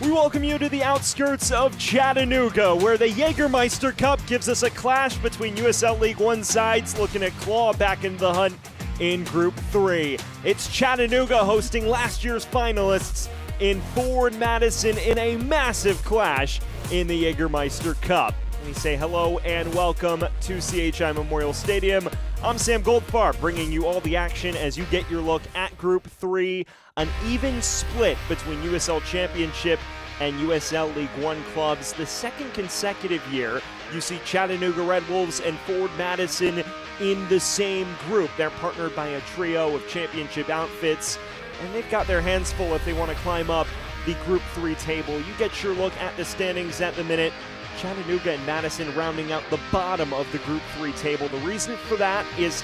We welcome you to the outskirts of Chattanooga, where the Jägermeister Cup gives us a clash between USL League One sides looking at claw back in the hunt in Group 3. It's Chattanooga hosting last year's finalists in Ford Madison in a massive clash in the Jägermeister Cup. We say hello and welcome to CHI Memorial Stadium. I'm Sam Goldfarb, bringing you all the action as you get your look at Group 3, an even split between USL Championship and USL League One clubs. The second consecutive year you see Chattanooga Red Wolves and Ford Madison in the same group. They're partnered by a trio of championship outfits, and they've got their hands full if they want to climb up the Group 3 table. You get your look at the standings at the minute. Chattanooga and Madison rounding out the bottom of the Group 3 table. The reason for that is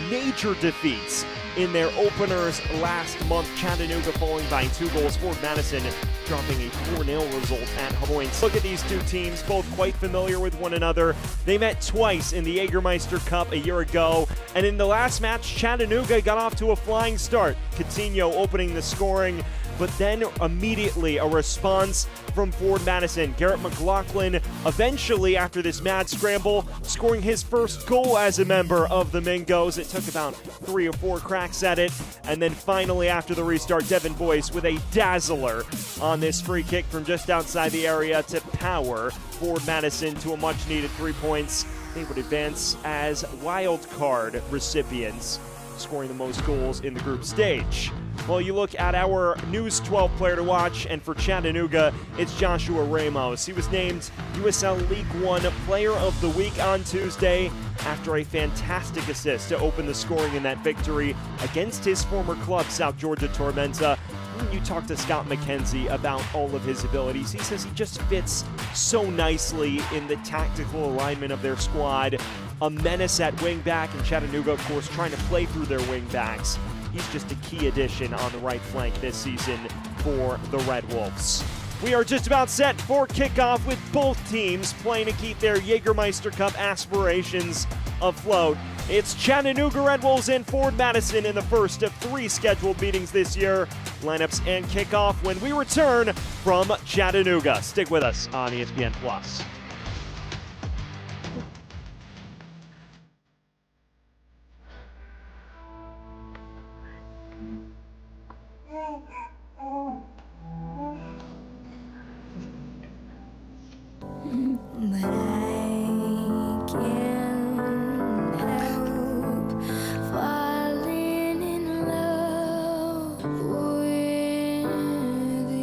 major defeats in their openers last month. Chattanooga falling by 2 goals. Ford Madison dropping a 4-0 result at points. Look at these two teams, both quite familiar with one another. They met twice in the Jägermeister Cup a year ago, and in the last match, Chattanooga got off to a flying start. Coutinho opening the scoring, but then immediately a response from Ford Madison. Garrett McLaughlin eventually, after this mad scramble, scoring his first goal as a member of the Mingos. It took about 3 or 4 cracks at it, and then finally after the restart, Devin Boyce with a dazzler on this free kick from just outside the area to power Ford Madison to a much-needed 3 points. They would advance as wild card recipients, scoring the most goals in the group stage. Well, you look at our News 12 player to watch, and for Chattanooga, it's Joshua Ramos. He was named USL League One Player of the Week on Tuesday after a fantastic assist to open the scoring in that victory against his former club, South Georgia Tormenta. When you talk to Scott McKenzie about all of his abilities, he says he just fits so nicely in the tactical alignment of their squad. A menace at wingback, and Chattanooga, of course, trying to play through their wingbacks. He's just a key addition on the right flank this season for the Red Wolves. We are just about set for kickoff with both teams playing to keep their Jägermeister Cup aspirations afloat. It's Chattanooga Red Wolves and Ford Madison in the first of 3 scheduled meetings this year. Lineups and kickoff when we return from Chattanooga. Stick with us on ESPN+. But I can't help falling in love with you.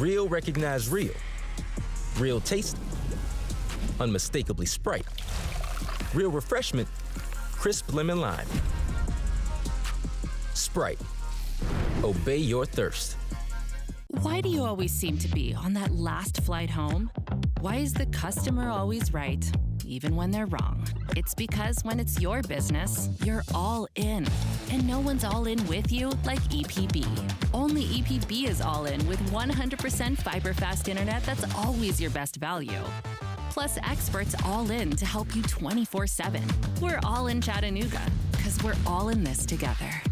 Real recognize real. Real taste, unmistakably Sprite. Real refreshment, crisp lemon lime. Sprite, obey your thirst. Why do you always seem to be on that last flight home? Why is the customer always right, even when they're wrong? It's because when it's your business, you're all in. And no one's all in with you like EPB. Only EPB is all in with 100% fiber fast internet that's always your best value. Plus experts all in to help you 24/7. We're all in Chattanooga because we're all in this together.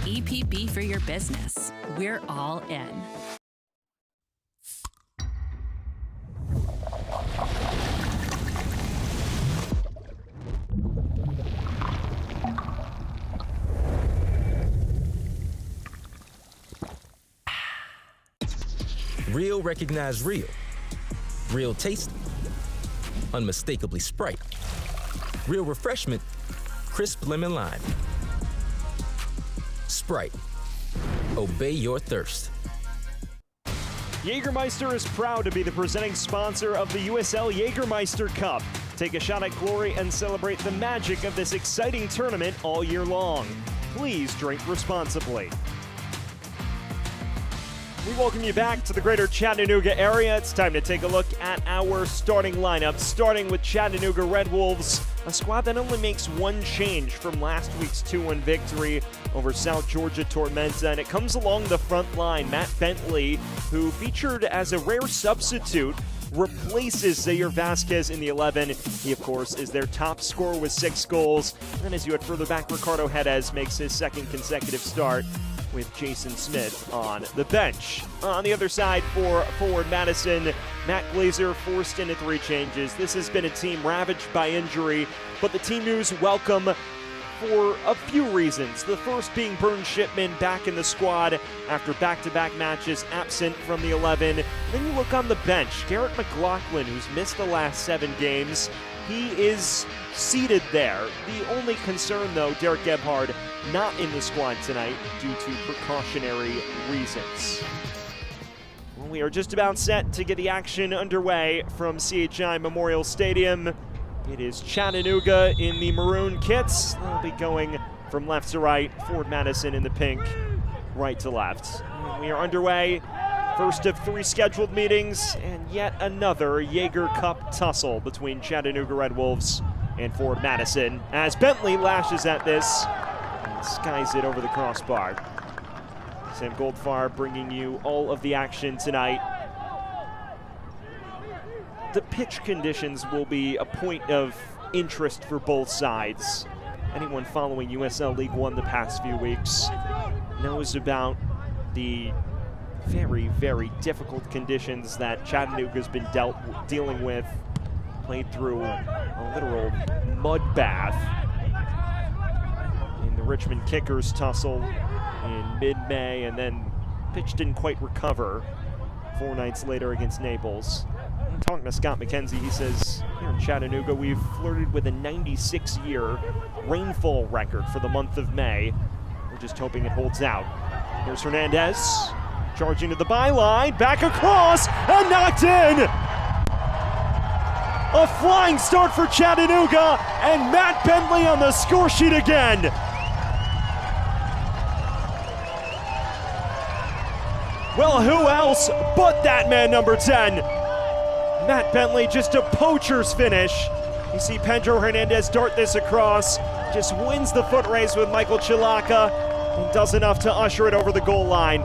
EPB for your business. We're all in. Real recognize real. Real taste, unmistakably Sprite. Real refreshment, crisp lemon lime. Sprite, obey your thirst. Jägermeister is proud to be the presenting sponsor of the USL Jägermeister Cup. Take a shot at glory and celebrate the magic of this exciting tournament all year long. Please drink responsibly. We welcome you back to the greater Chattanooga area. It's time to take a look at our starting lineup, starting with Chattanooga Red Wolves a squad that only makes one change from last week's 2-1 victory over South Georgia Tormenta, and it comes along the front line. Matt Bentley, who featured as a rare substitute, replaces Zaire Vasquez in the 11. He, of course, is their top scorer with 6 goals. And then as you head further back, Ricardo Jerez makes his second consecutive start with Jason Smith on the bench. On the other side for forward Madison, Matt Glazer forced into 3 changes. This has been a team ravaged by injury, but the team news welcome for a few reasons. The first being Burn Shipman back in the squad after back-to-back matches absent from the 11. Then you look on the bench, Garrett McLaughlin, who's missed the last 7 games. He is seated there. The only concern, though, Derek Gebhard not in the squad tonight due to precautionary reasons. Well, we are just about set to get the action underway from CHI Memorial Stadium. It is Chattanooga in the maroon kits. They'll be going from left to right. Forward Madison in the pink, right to left. And we are underway. First of 3 scheduled meetings, and yet another Jaeger Cup tussle between Chattanooga Red Wolves and Forward Madison, as Bentley lashes at this and skies it over the crossbar. Sam Goldfarb bringing you all of the action tonight. The pitch conditions will be a point of interest for both sides. Anyone following USL League One the past few weeks knows about the very, very difficult conditions that Chattanooga's been dealing with. Played through a literal mud bath in the Richmond Kickers tussle in mid-May, and then pitch didn't quite recover 4 nights later against Naples. Talking to Scott McKenzie, he says, here in Chattanooga, we've flirted with a 96-year rainfall record for the month of May. We're just hoping it holds out. Here's Hernandez, charging to the byline, back across, and knocked in! A flying start for Chattanooga, and Matt Bentley on the score sheet again. Well, who else but that man, number 10? Matt Bentley, just a poacher's finish. You see Pedro Hernandez dart this across, just wins the foot race with Michael Chilaka, and does enough to usher it over the goal line.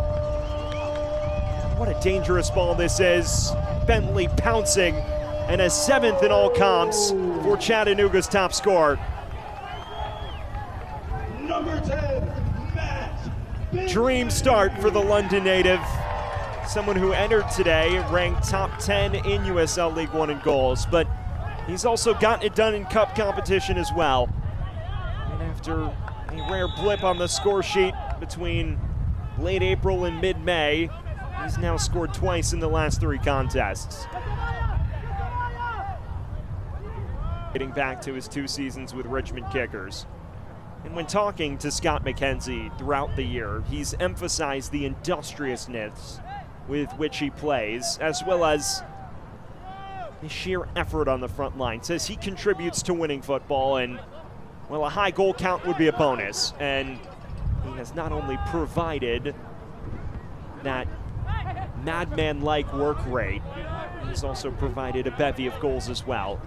What a dangerous ball this is. Bentley pouncing, and a 7th in all comps for Chattanooga's top scorer. Number 10, Matt Bentley. Dream start for the London native. Someone who entered today ranked top 10 in USL League One in goals, but he's also gotten it done in cup competition as well. And after a rare blip on the score sheet between late April and mid-May, he's now scored twice in the last 3 contests. Getting back to his 2 seasons with Richmond Kickers. And when talking to Scott McKenzie throughout the year, he's emphasized the industriousness with which he plays, as well as his sheer effort on the front line. Says he contributes to winning football, and, well, a high goal count would be a bonus. And he has not only provided that madman-like work rate, he's also provided a bevy of goals as well.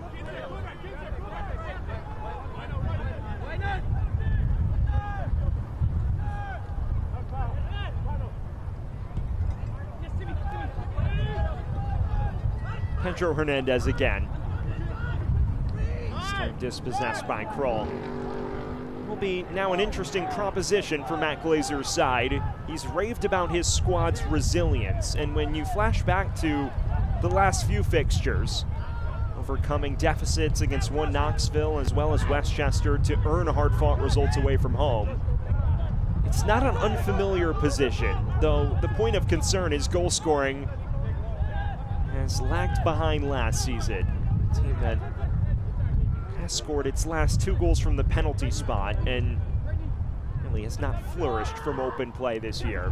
Pedro Hernandez again. This time dispossessed by Kroll. Will be now an interesting proposition for Matt Glazer's side. He's raved about his squad's resilience, and when you flash back to the last few fixtures, overcoming deficits against one Knoxville as well as Westchester to earn hard-fought results away from home, it's not an unfamiliar position, though the point of concern is goal scoring has lagged behind last season. A team that has scored its last 2 goals from the penalty spot and really has not flourished from open play this year.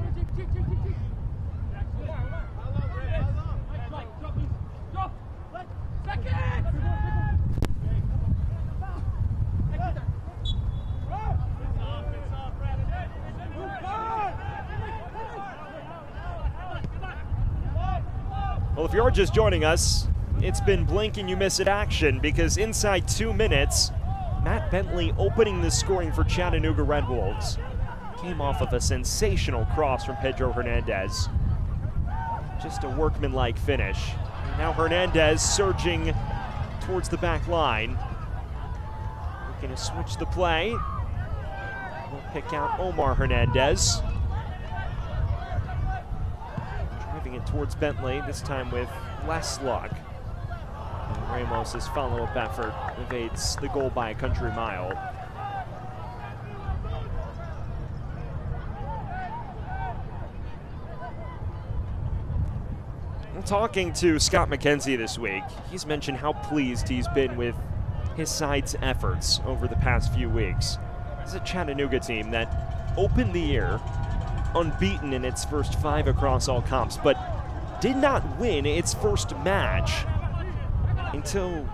Well, if you're just joining us, it's been blink and you miss it action, because inside 2 minutes, Matt Bentley opening the scoring for Chattanooga Red Wolves. Came off of a sensational cross from Pedro Hernandez. Just a workmanlike finish. And now Hernandez surging towards the back line. Looking to switch the play. We'll pick out Omar Hernandez. Driving it towards Bentley, this time with less luck. And Ramos' follow-up effort evades the goal by a country mile. Talking to Scott McKenzie this week, he's mentioned how pleased he's been with his side's efforts over the past few weeks. This is a Chattanooga team that opened the year unbeaten in its first 5 across all comps, but did not win its first match until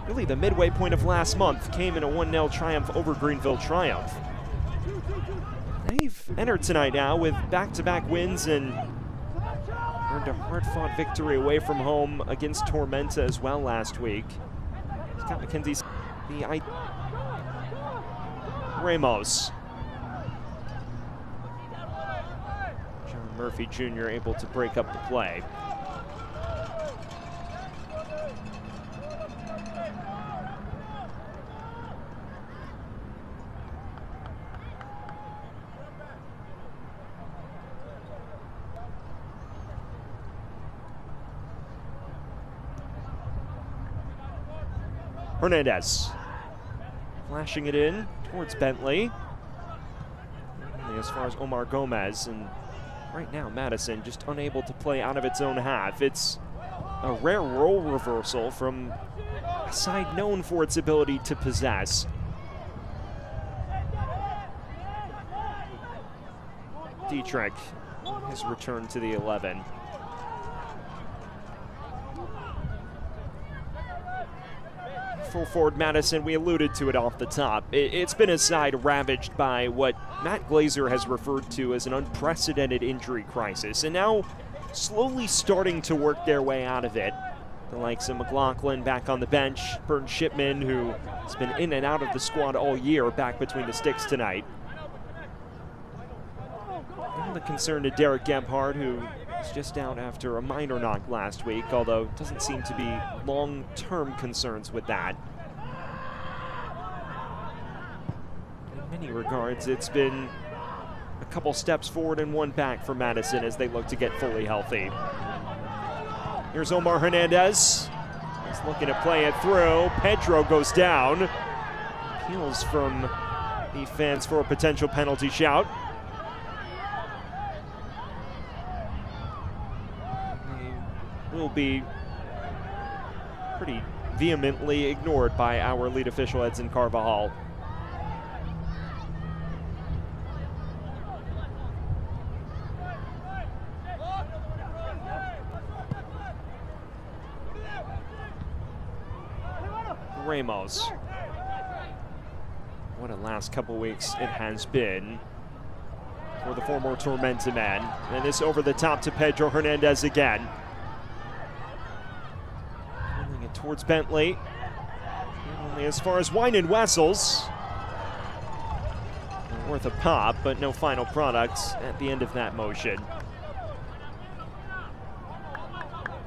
really the midway point of last month. Came in a 1-0 triumph over Greenville Triumph. They've entered tonight now with back-to-back wins and earned a hard-fought victory away from home against Tormenta as well last week. Scott McKenzie's Ramos. John Murphy Jr. able to break up the play. Hernandez flashing it in towards Bentley. Only as far as Omar Gomez, and right now Madison just unable to play out of its own half. It's a rare role reversal from a side known for its ability to possess. Dietrich has returned to the 11. Full forward Madison, we alluded to it off the top. It's been a side ravaged by what Matt Glazer has referred to as an unprecedented injury crisis, and now slowly starting to work their way out of it. The likes of McLaughlin back on the bench, Burton Shipman, who has been in and out of the squad all year, back between the sticks tonight. And the concern to Derek Gebhardt, who is just out after a minor knock last week, although doesn't seem to be long-term concerns with that. In many regards, it's been a couple steps forward and one back for Madison as they look to get fully healthy. Here's Omar Hernandez. He's looking to play it through. Pedro goes down. Appeals from the fans for a potential penalty shout. Will be pretty vehemently ignored by our lead official, Edson Carvajal. Ramos. What a last couple weeks it has been for the former Tormenta man. And this over the top to Pedro Hernandez again. Towards Bentley. Only as far as Wine and Wessels. Worth a pop, but no final product at the end of that motion.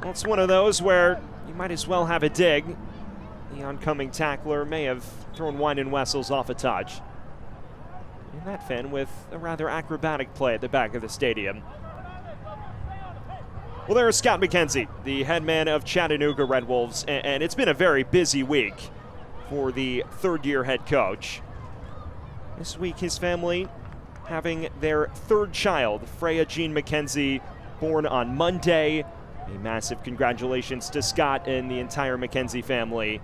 Well, it's one of those where you might as well have a dig. The oncoming tackler may have thrown Wine and Wessels off a touch. And that fin with a rather acrobatic play at the back of the stadium. Well, there's Scott McKenzie, the head man of Chattanooga Red Wolves, and it's been a very busy week for the third-year head coach. This week, his family having their third child, Freya Jean McKenzie, born on Monday. A massive congratulations to Scott and the entire McKenzie family.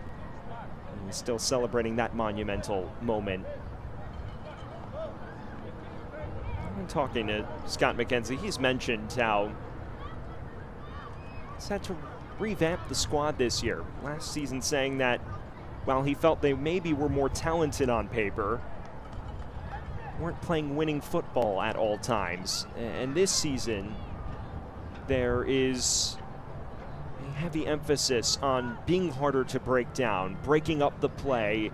And still celebrating that monumental moment. I'm talking to Scott McKenzie. He's mentioned how he's had to revamp the squad this year. Last season saying that while he felt they maybe were more talented on paper, weren't playing winning football at all times. And this season, there is a heavy emphasis on being harder to break down, breaking up the play,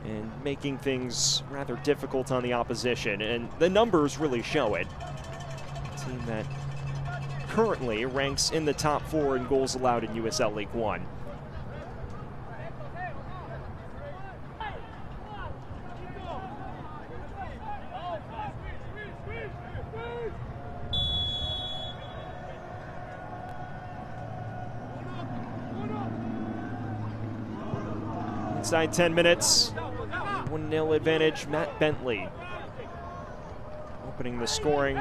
and making things rather difficult on the opposition, and the numbers really show it. A team that currently ranks in the top 4 in goals allowed in USL League One. Inside 10 minutes, 1-0 advantage, Matt Bentley opening the scoring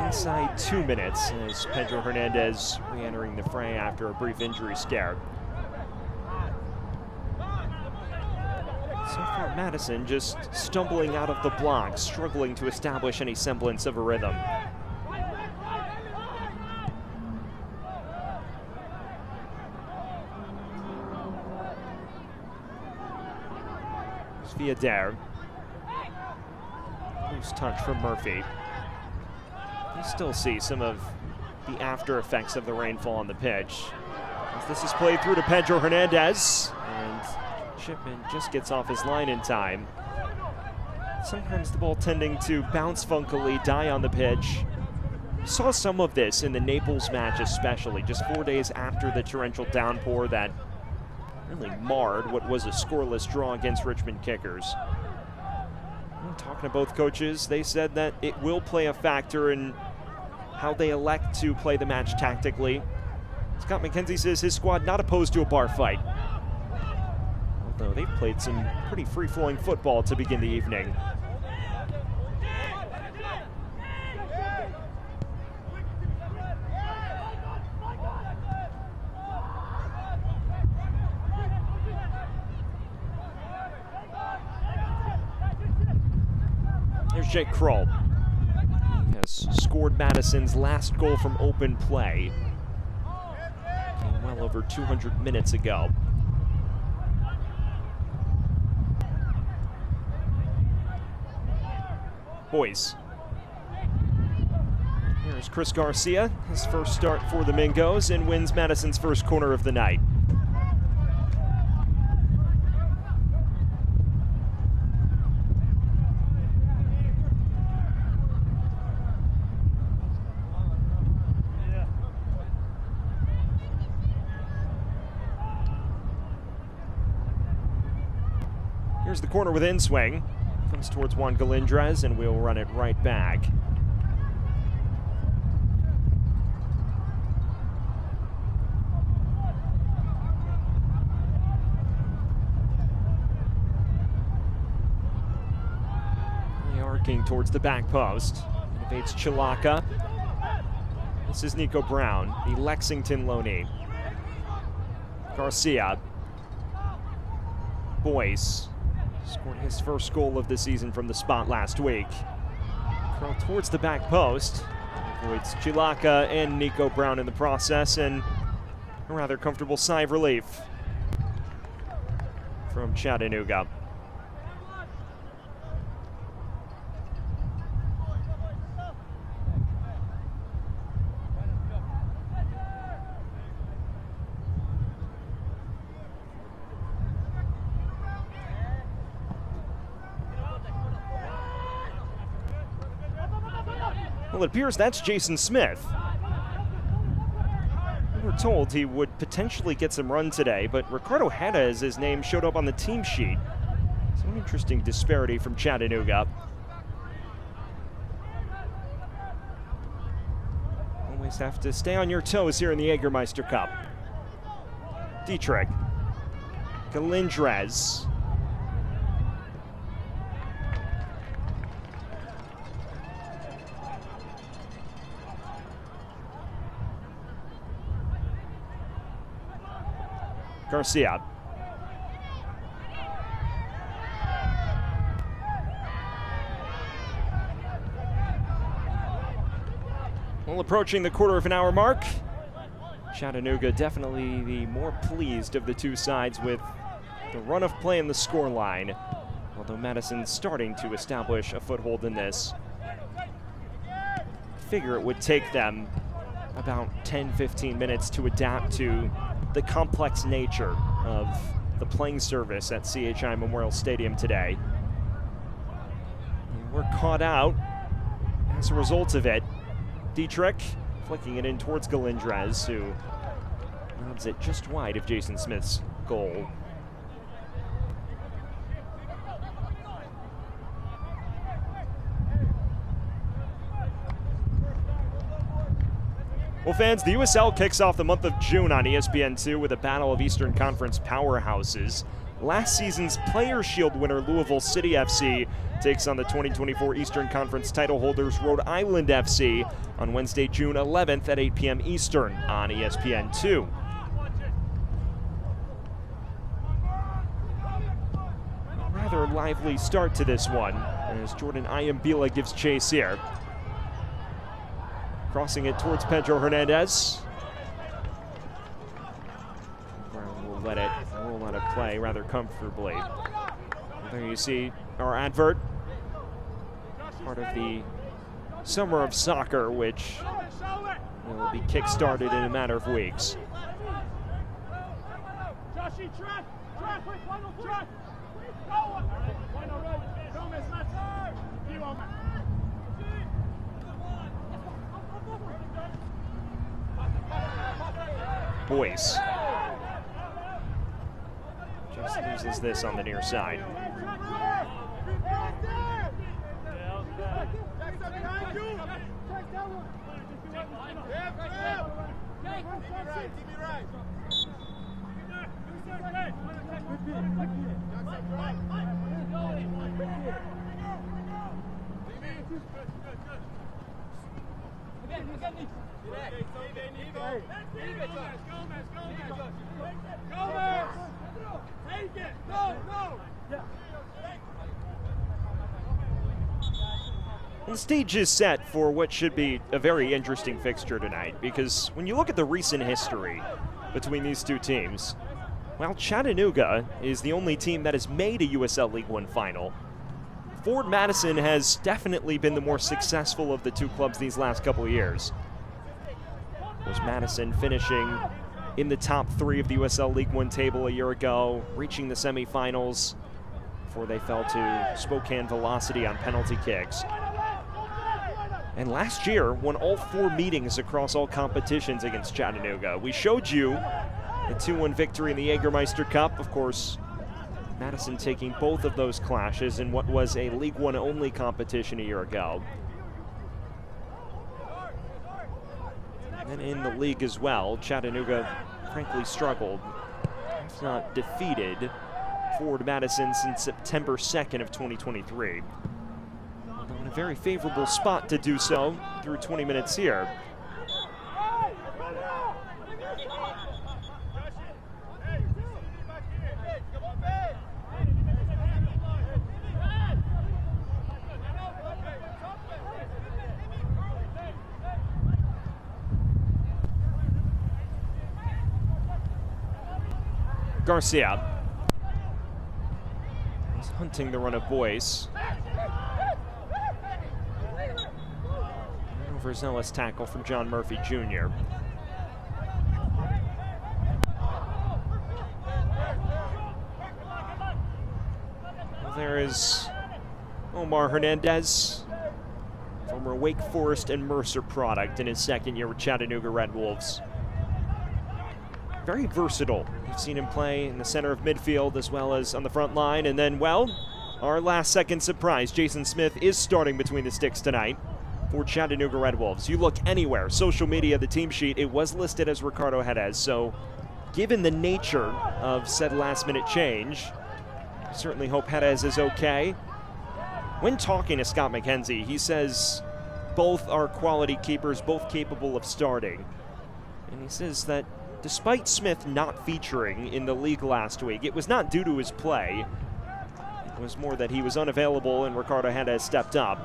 inside 2 minutes as Pedro Hernandez re-entering the fray after a brief injury scare. So far, Madison just stumbling out of the block, struggling to establish any semblance of a rhythm. Via Dare. Loose touch from Murphy. You still see some of the after effects of the rainfall on the pitch. As this is played through to Pedro Hernandez, and Shipman just gets off his line in time. Sometimes the ball tending to bounce funkily, die on the pitch. We saw some of this in the Naples match especially, just 4 days after the torrential downpour that really marred what was a scoreless draw against Richmond Kickers. Well, talking to both coaches, they said that it will play a factor in how they elect to play the match tactically. Scott McKenzie says his squad not opposed to a bar fight, although they've played some pretty free-flowing football to begin the evening. Here's Jake Kroll. He has scored Madison's last goal from open play well over 200 minutes ago. Boys. Here's Chris Garcia, his first start for the Mingos, and wins Madison's first corner of the night. Here's the corner with in-swing. Comes towards Juan Galindrez, and we'll run it right back. Arcing towards the back post. Evades Chilaka. This is Nico Brown, the Lexington loanee. Garcia. Boyce. Scored his first goal of the season from the spot last week. Curl towards the back post. Avoids Chilaka and Nico Brown in the process, and a rather comfortable sigh of relief from Chattanooga. Well, it appears that's Jason Smith. We were told he would potentially get some run today, but Ricardo Jerez's name showed up on the team sheet. So an interesting disparity from Chattanooga. Always have to stay on your toes here in the Jägermeister Cup. Dietrich. Galindrez. Garcia. Well, approaching the quarter of an hour mark. Chattanooga definitely the more pleased of the two sides with the run of play in the scoreline, although Madison's starting to establish a foothold in this. Figure it would take them about 10-15 minutes to adapt to the complex nature of the playing service at CHI Memorial Stadium today. We're caught out as a result of it. Dietrich flicking it in towards Galindrez, who nods it just wide of Jason Smith's goal. Well, fans, the USL kicks off the month of June on ESPN2 with a battle of Eastern Conference powerhouses. Last season's Players' Shield winner Louisville City FC takes on the 2024 Eastern Conference title holders Rhode Island FC on Wednesday, June 11th at 8 p.m. Eastern on ESPN2. Rather lively start to this one as Jordan Ayambila gives chase here. Crossing it towards Pedro Hernandez. We'll let it play rather comfortably. There you see our advert, part of the Summer of Soccer, which will be kick-started in a matter of weeks. Boyce just loses this on the near side. The stage is set for what should be a very interesting fixture tonight, because when you look at the recent history between these two teams, while Chattanooga is the only team that has made a USL League One final, Ford Madison has definitely been the more successful of the two clubs these last couple of years. Was Madison finishing in the top 3 of the USL League One table a year ago, reaching the semifinals before they fell to Spokane Velocity on penalty kicks. And last year won all 4 meetings across all competitions against Chattanooga. We showed you the 2-1 victory in the Jägermeister Cup. Of course, Madison taking both of those clashes in what was a League One only competition a year ago. And in the league as well, Chattanooga frankly struggled, if not defeated, Ford Madison since September 2nd of 2023. Although in a very favorable spot to do so through 20 minutes here. Garcia is hunting the run of Boyce. An overzealous tackle from John Murphy Jr. Well, there is Omar Hernandez, former Wake Forest and Mercer product in his second year with Chattanooga Red Wolves. Very versatile. You've seen him play in the center of midfield as well as on the front line. And then, well, our last second surprise, Jason Smith is starting between the sticks tonight for Chattanooga Red Wolves. You look anywhere, social media, the team sheet, it was listed as Ricardo Jerez. So given the nature of said last minute change, I certainly hope Jerez is okay. When talking to Scott McKenzie, he says both are quality keepers, both capable of starting. And he says that despite Smith not featuring in the league last week, it was not due to his play. It was more that he was unavailable and Ricardo Jerez stepped up.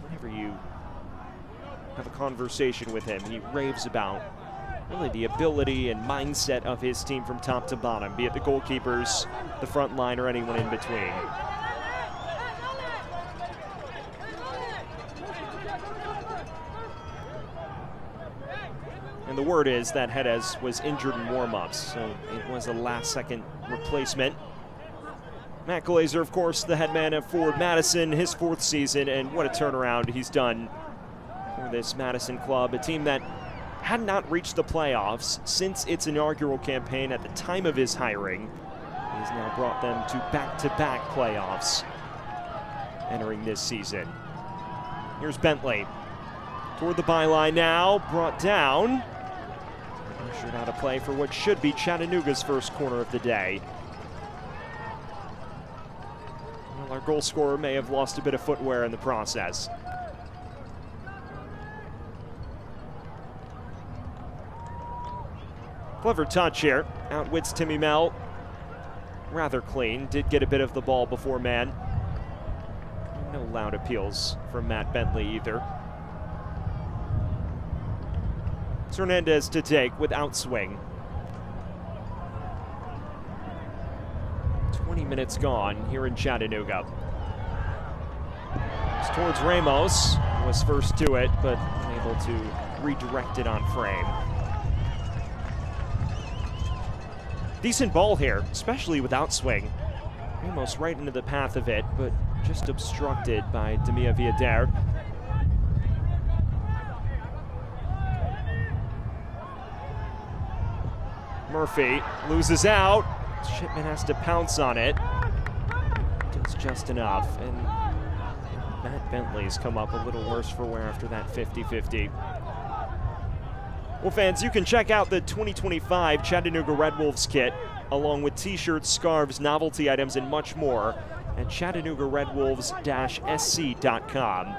Whenever you have a conversation with him, he raves about really the ability and mindset of his team from top to bottom, be it the goalkeepers, the front line, or anyone in between. And the word is that Jerez was injured in warm-ups, so it was a last-second replacement. Matt Glazer, of course, the head man at Forward Madison, his 4th season, and what a turnaround he's done for this Madison club, a team that had not reached the playoffs since its inaugural campaign at the time of his hiring. He's now brought them to back-to-back playoffs entering this season. Here's Bentley. Toward the byline now, brought down. Ushered out of play for what should be Chattanooga's first corner of the day. Well, our goal scorer may have lost a bit of footwear in the process. Clever touch here. Outwits Timmy Mel. Rather clean. Did get a bit of the ball before man. No loud appeals from Matt Bentley either. It's Hernandez to take with outswing. 20 minutes gone here in Chattanooga. It's towards Ramos. Was first to it, but unable to redirect it on frame. Decent ball here, especially with outswing. Ramos right into the path of it, but just obstructed by Demia Villader. Murphy loses out. Shipman has to pounce on it. Does just enough. And Matt Bentley's come up a little worse for wear after that 50-50. Well, fans, you can check out the 2025 Chattanooga Red Wolves kit, along with t-shirts, scarves, novelty items, and much more at ChattanoogaRedWolves-SC.com.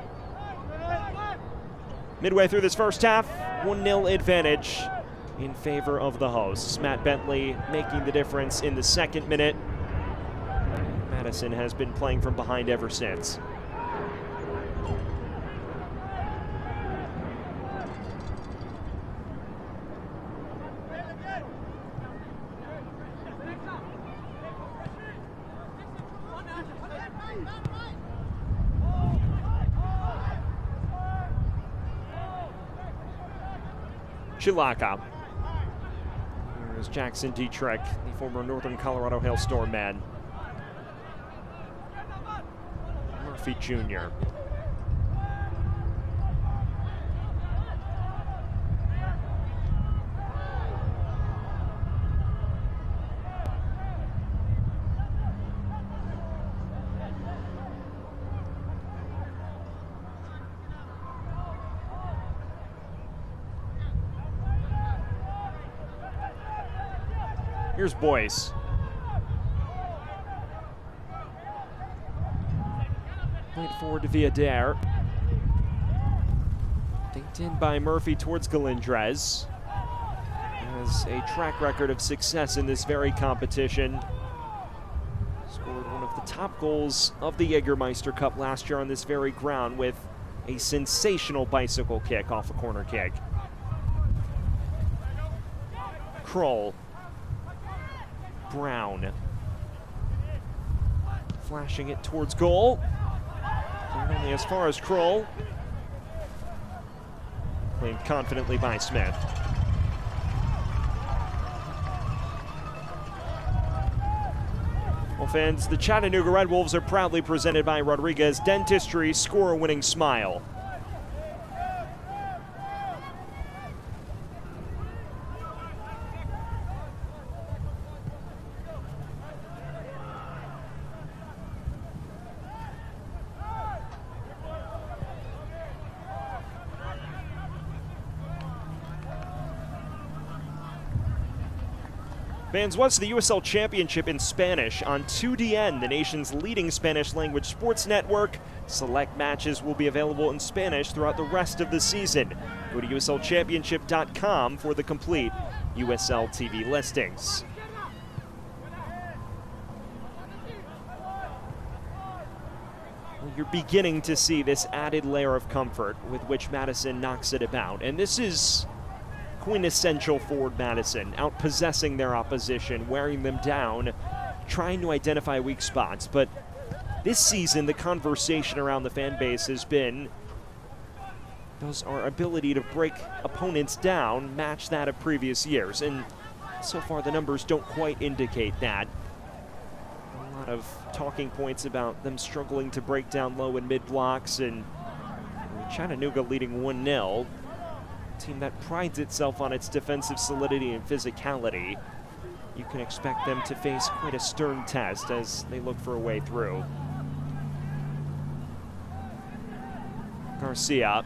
Midway through this first half, 1-0 advantage in favor of the hosts. Matt Bentley making the difference in the 2nd minute. Madison has been playing from behind ever since. Chilaka. Here's Jackson Dietrich, the former Northern Colorado Hailstorm man. Murphy Jr. Here's Boyce. Point forward to Villader. Dinked in by Murphy towards Galindrez. Has a track record of success in this very competition. Scored one of the top goals of the Jägermeister Cup last year on this very ground with a sensational bicycle kick off a corner kick. Kroll. Brown. Flashing it towards goal. And only as far as Kroll. Played confidently by Smith. Well, fans, the Chattanooga Red Wolves are proudly presented by Rodriguez Dentistry. Score a winning smile. Fans, watch the USL Championship in Spanish on 2DN, the nation's leading Spanish-language sports network. Select matches will be available in Spanish throughout the rest of the season. Go to USLChampionship.com for the complete USL TV listings. Well, you're beginning to see this added layer of comfort with which Madison knocks it about, and this is quintessential Forward Madison, outpossessing their opposition, wearing them down, trying to identify weak spots. But this season, the conversation around the fan base has been Does our ability to break opponents down match that of previous years? And so far the numbers don't quite indicate that. A lot of talking points about them struggling to break down low and mid blocks, and Chattanooga leading 1-0. A team that prides itself on its defensive solidity and physicality. You can expect them to face quite a stern test as they look for a way through. Garcia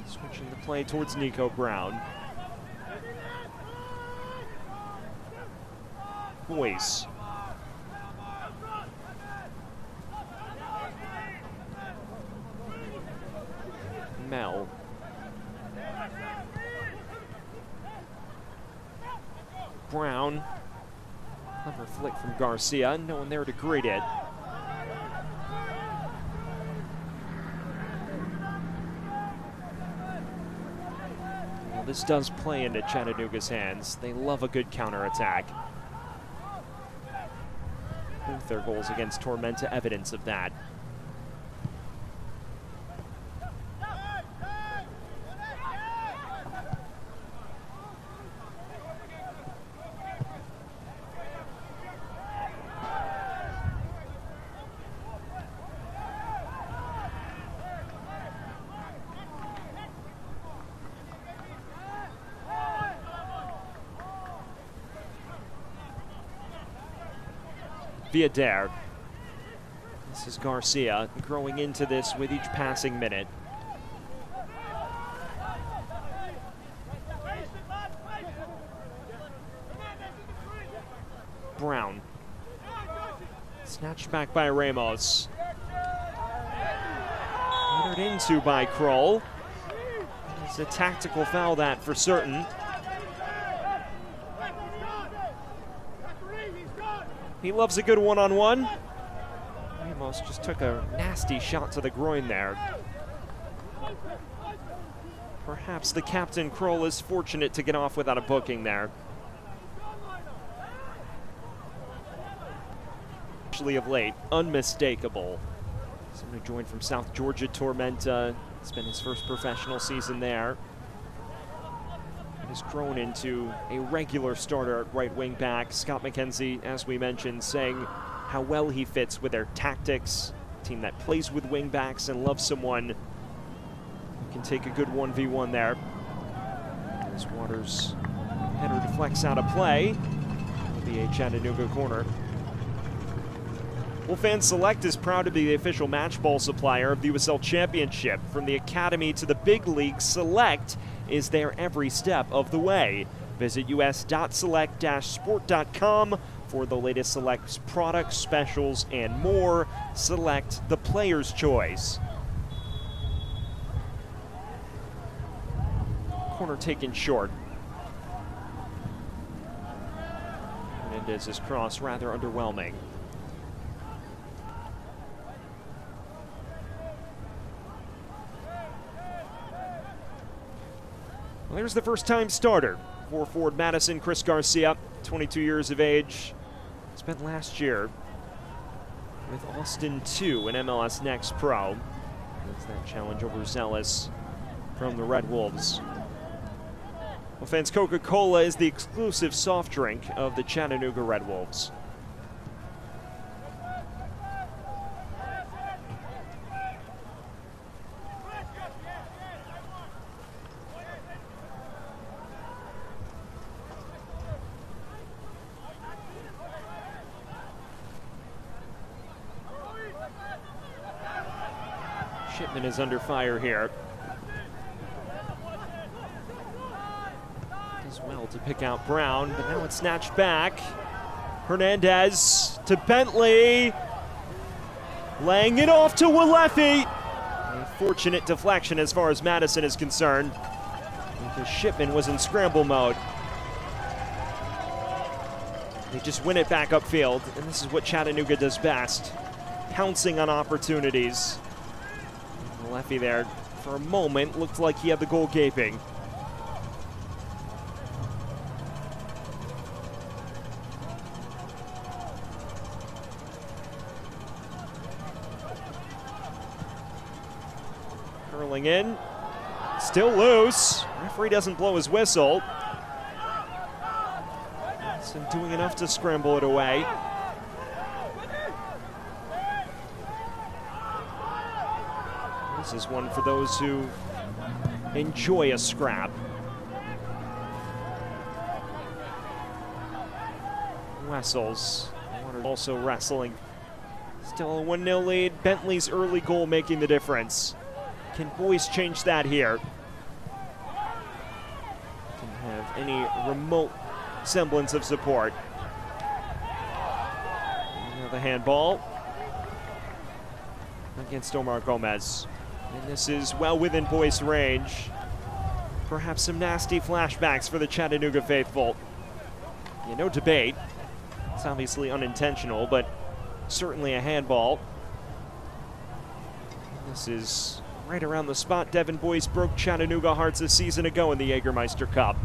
switching the play towards Nico Brown. Boyce. Mel. Brown. Clever flick from Garcia. No one there to greet it. Well, this does play into Chattanooga's hands. They love a good counterattack. Both their goals against Tormenta, evidence of that. Viader. This is Garcia growing into this with each passing minute. Brown. Snatched back by Ramos. Entered into by Kroll. It's a tactical foul, that for certain. He loves a good one-on-one. Ramos just took a nasty shot to the groin there. Perhaps the captain, Kroll, is fortunate to get off without a booking there. Actually, of late, unmistakable. Someone who joined from South Georgia, Tormenta. It's been his first professional season there. Has grown into a regular starter at right wing back. Scott McKenzie, as we mentioned, saying how well he fits with their tactics. A team that plays with wing backs and loves someone who can take a good 1v1 there. As Waters' header deflects out of play. It'll be a Chattanooga corner. Well, Fan Select is proud to be the official match ball supplier of the USL Championship. From the Academy to the big league, Select is there every step of the way. Visit us.select-sport.com for the latest Select products, specials, and more. Select, the player's choice. Corner taken short. Hernandez's cross rather underwhelming. Well, there's the first-time starter for forward Madison, Chris Garcia, 22 years of age. Spent last year with Austin 2 in MLS Next Pro. That's that challenge over Zealous from the Red Wolves. Well, fans, Coca-Cola is the exclusive soft drink of the Chattanooga Red Wolves. Shipman is under fire here. Does well to pick out Brown, but now it's snatched back. Hernandez to Bentley. Laying it off to Walefi. A fortunate deflection as far as Madison is concerned, because Shipman was in scramble mode. They just win it back upfield, and this is what Chattanooga does best, pouncing on opportunities. Leffy there, for a moment, looked like he had the goal gaping. Rolling in. Still loose. Referee doesn't blow his whistle. So doing enough to scramble it away. This is one for those who enjoy a scrap. Wessels also wrestling. Still a 1-0 lead. Bentley's early goal making the difference. Can boys change that here? Can have any remote semblance of support. Now the handball against Omar Gomez. And this is well within boys' range. Perhaps some nasty flashbacks for the Chattanooga faithful. Yeah, no debate. It's obviously unintentional, but certainly a handball. This is right around the spot Devon Boyce broke Chattanooga hearts a season ago in the Jägermeister Cup.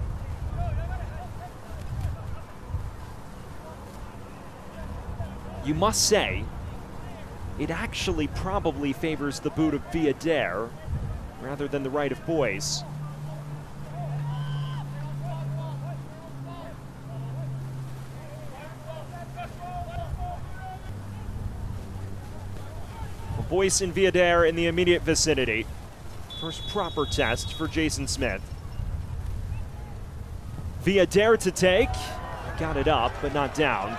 You must say, it actually probably favors the boot of Villader rather than the right of Boyce. Boyce and Villader in the immediate vicinity. First proper test for Jason Smith. Villader to take. Got it up, but not down.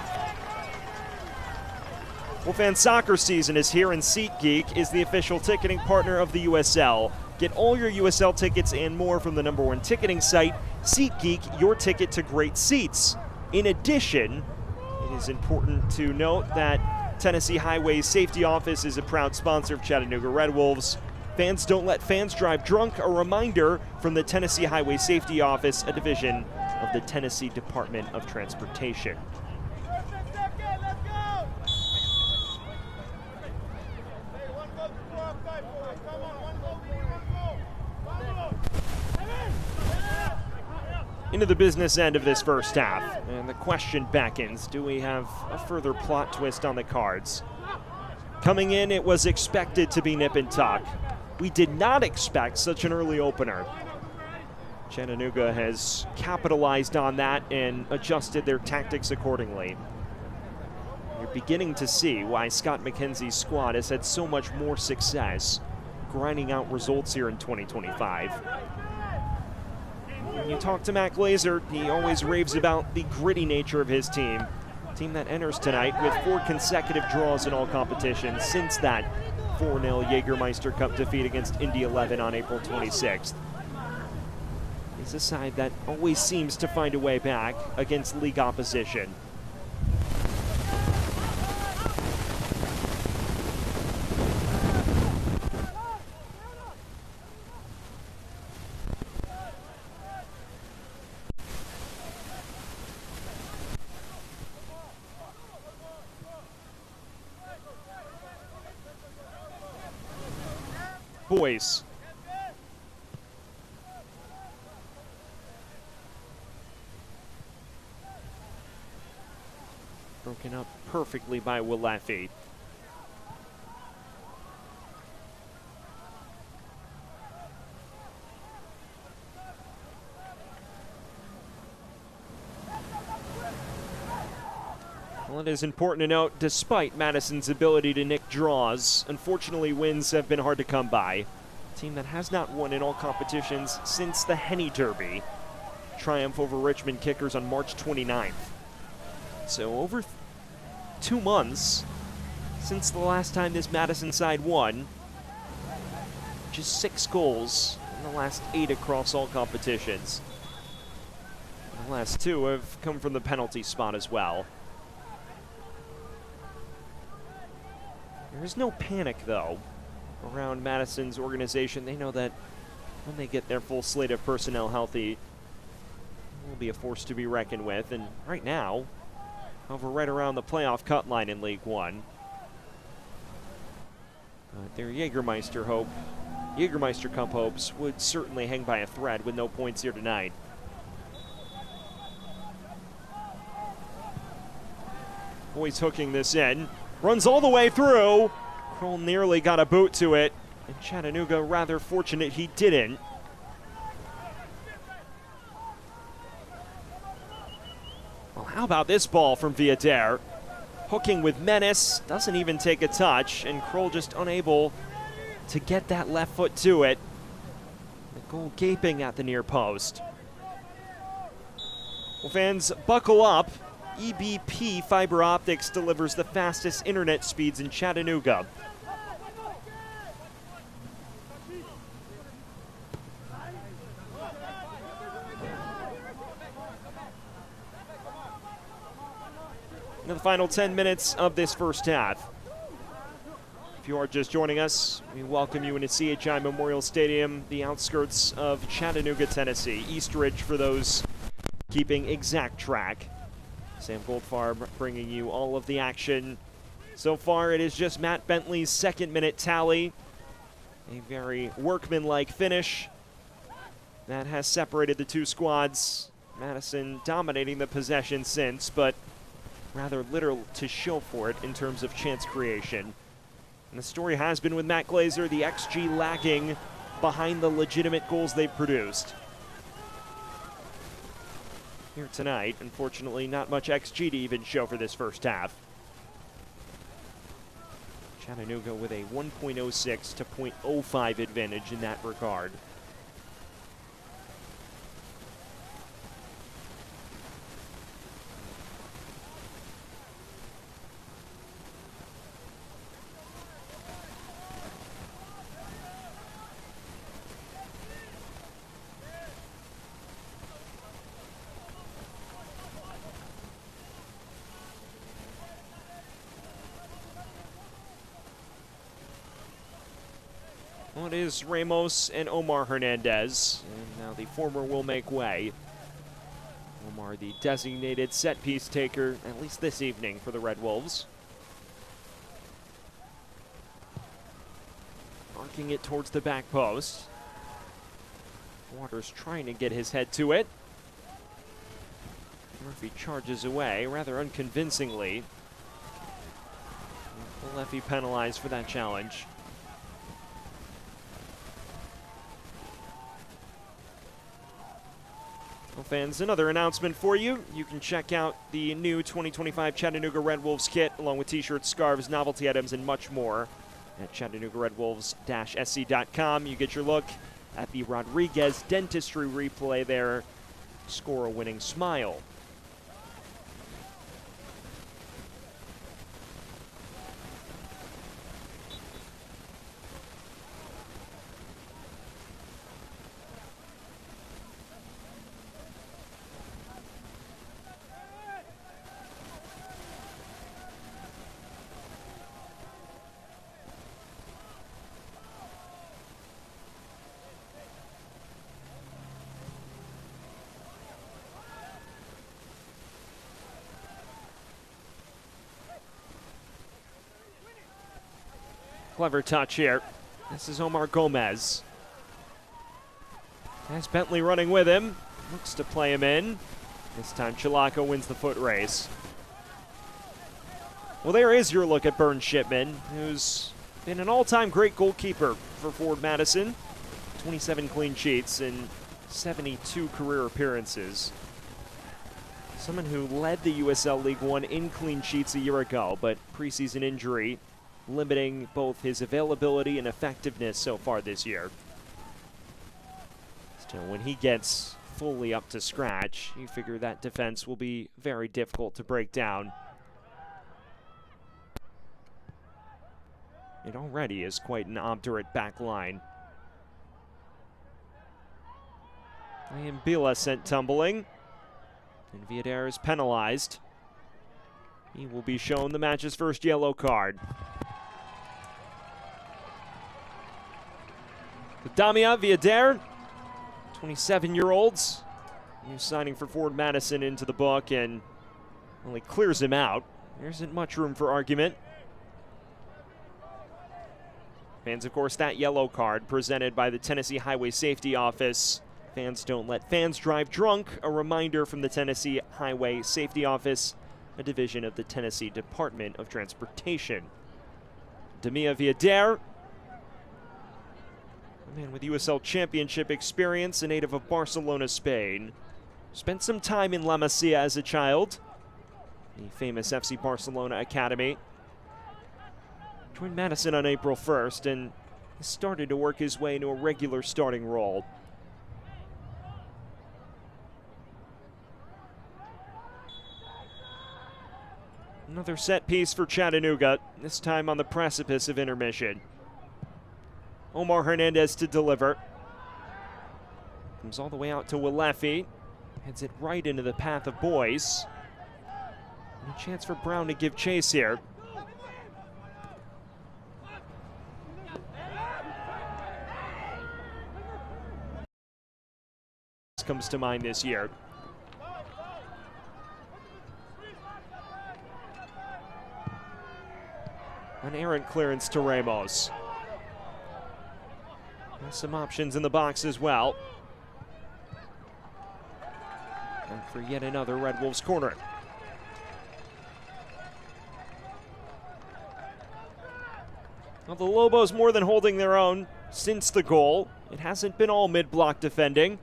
Wolfan soccer season is here, and SeatGeek is the official ticketing partner of the USL. Get all your USL tickets and more from the #1 ticketing site, SeatGeek, your ticket to great seats. In addition, it is important to note that Tennessee Highway Safety Office is a proud sponsor of Chattanooga Red Wolves. Fans don't let fans drive drunk. A reminder from the Tennessee Highway Safety Office, a division of the Tennessee Department of Transportation. Into the business end of this first half, and the question beckons, do we have a further plot twist on the cards? Coming in, it was expected to be nip and tuck. We did not expect such an early opener. Chattanooga has capitalized on that and adjusted their tactics accordingly. You're beginning to see why Scott McKenzie's squad has had so much more success grinding out results here in 2025. When you talk to Matt Glazer, he always raves about the gritty nature of his team. A team that enters tonight with 4 consecutive draws in all competitions since that 4-0 Jägermeister Cup defeat against Indy 11 on April 26th. It's a side that always seems to find a way back against league opposition. Boyce. Broken up perfectly by Willefi. Well, it is important to note, despite Madison's ability to nick draws, unfortunately wins have been hard to come by. A team that has not won in all competitions since the Henny Derby triumph over Richmond Kickers on March 29th. So over 2 months since the last time this Madison side won. Just 6 goals in the last 8 across all competitions. The last 2 have come from the penalty spot as well. There is no panic, though, around Madison's organization. They know that when they get their full slate of personnel healthy, it will be a force to be reckoned with. And right now, hover right around the playoff cut line in League One. But their Jägermeister Cup hopes would certainly hang by a thread with no points here tonight. Boyce hooking this in. Runs all the way through. Kroll nearly got a boot to it. And Chattanooga rather fortunate he didn't. Well, how about this ball from Villader? Hooking with menace, doesn't even take a touch, and Kroll just unable to get that left foot to it. The goal gaping at the near post. Well, fans, buckle up. EBP Fiber Optics delivers the fastest internet speeds in Chattanooga. In the final 10 minutes of this first half. If you are just joining us, we welcome you into CHI Memorial Stadium, the outskirts of Chattanooga, Tennessee. Eastridge for those keeping exact track. Sam Goldfarb bringing you all of the action. So far, it is just Matt Bentley's second-minute tally. A very workmanlike finish that has separated the two squads. Madison dominating the possession since, but rather little to show for it in terms of chance creation. And the story has been with Matt Glazer, the XG lagging behind the legitimate goals they've produced. Here tonight, unfortunately, not much XG to even show for this first half. Chattanooga with a 1.06 to 0.05 advantage in that regard. Well, it is Ramos and Omar Hernandez, and now the former will make way. Omar, the designated set-piece taker, at least this evening for the Red Wolves. Marking it towards the back post. Waters trying to get his head to it. Murphy charges away, rather unconvincingly. The lefty penalized for that challenge. Well, fans, another announcement for you. You can check out the new 2025 Chattanooga Red Wolves kit, along with t-shirts, scarves, novelty items, and much more at ChattanoogaRedWolves-SC.com. You get your look at the Rodriguez dentistry replay there. Score a winning smile. Clever touch here. This is Omar Gomez. Has Bentley running with him. Looks to play him in. This time Chilaka wins the foot race. Well, there is your look at Burn Shipman, who's been an all-time great goalkeeper for Ford Madison. 27 clean sheets in 72 career appearances. Someone who led the USL League One in clean sheets a year ago, but preseason injury limiting both his availability and effectiveness so far this year. Still, when he gets fully up to scratch, you figure that defense will be very difficult to break down. It already is quite an obdurate back line. And Bila sent tumbling, and Villader is penalized. He will be shown the match's first yellow card. Damia Villader, 27-year-olds. New signing for Ford Madison into the book, and only clears him out. There isn't much room for argument. Fans, of course, that yellow card presented by the Tennessee Highway Safety Office. Fans don't let fans drive drunk. A reminder from the Tennessee Highway Safety Office, a division of the Tennessee Department of Transportation. Damia Villader A man with USL Championship experience, a native of Barcelona, Spain. Spent some time in La Masia as a child, the famous FC Barcelona Academy. Joined Madison on April 1st and started to work his way into a regular starting role. Another set piece for Chattanooga, this time on the precipice of intermission. Omar Hernandez to deliver. Comes all the way out to Walefi. Heads it right into the path of Boyce. And a chance for Brown to give chase here. This comes to mind this year. An errant clearance to Ramos. Has some options in the box as well. And for yet another Red Wolves corner. Well, the Lobos more than holding their own since the goal. It hasn't been all mid-block defending.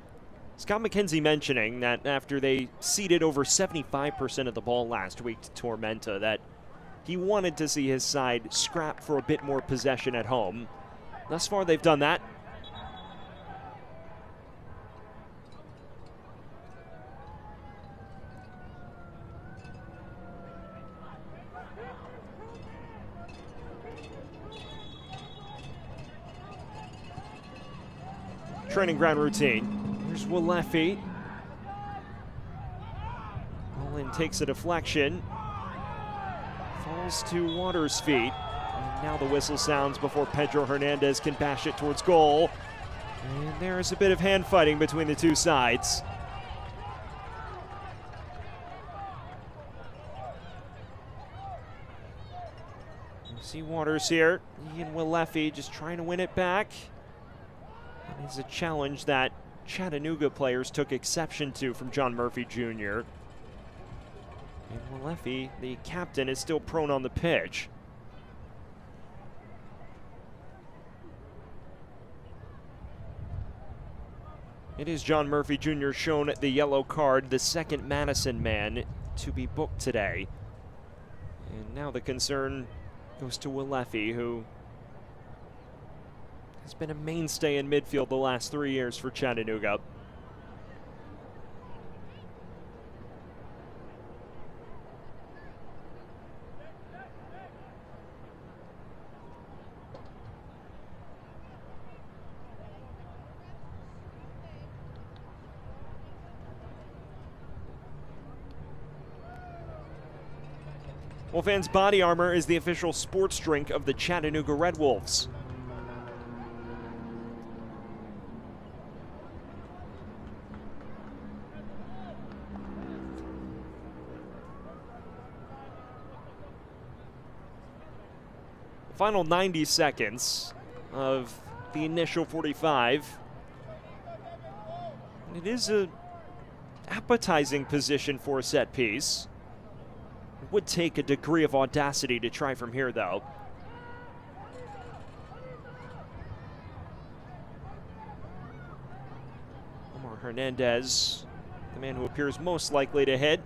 Scott McKenzie mentioning that after they ceded over 75% of the ball last week to Tormenta, that he wanted to see his side scrap for a bit more possession at home. Thus far, they've done that. Training ground routine. Here's Walefi. Olin takes a deflection. Falls to Waters' feet. And now the whistle sounds before Pedro Hernandez can bash it towards goal. And there's a bit of hand fighting between the two sides. You see Waters here. He and Walefi just trying to win it back. It's a challenge that Chattanooga players took exception to from John Murphy Jr. And Walefi, the captain, is still prone on the pitch. It is John Murphy Jr. shown the yellow card, the second Madison man to be booked today. And now the concern goes to Walefi, who has been a mainstay in midfield the last 3 years for Chattanooga. Wolfans Body Armor is the official sports drink of the Chattanooga Red Wolves. Final 90 seconds of the initial 45. And it is an appetizing position for a set piece. It would take a degree of audacity to try from here, though. Omar Hernandez, the man who appears most likely to hit.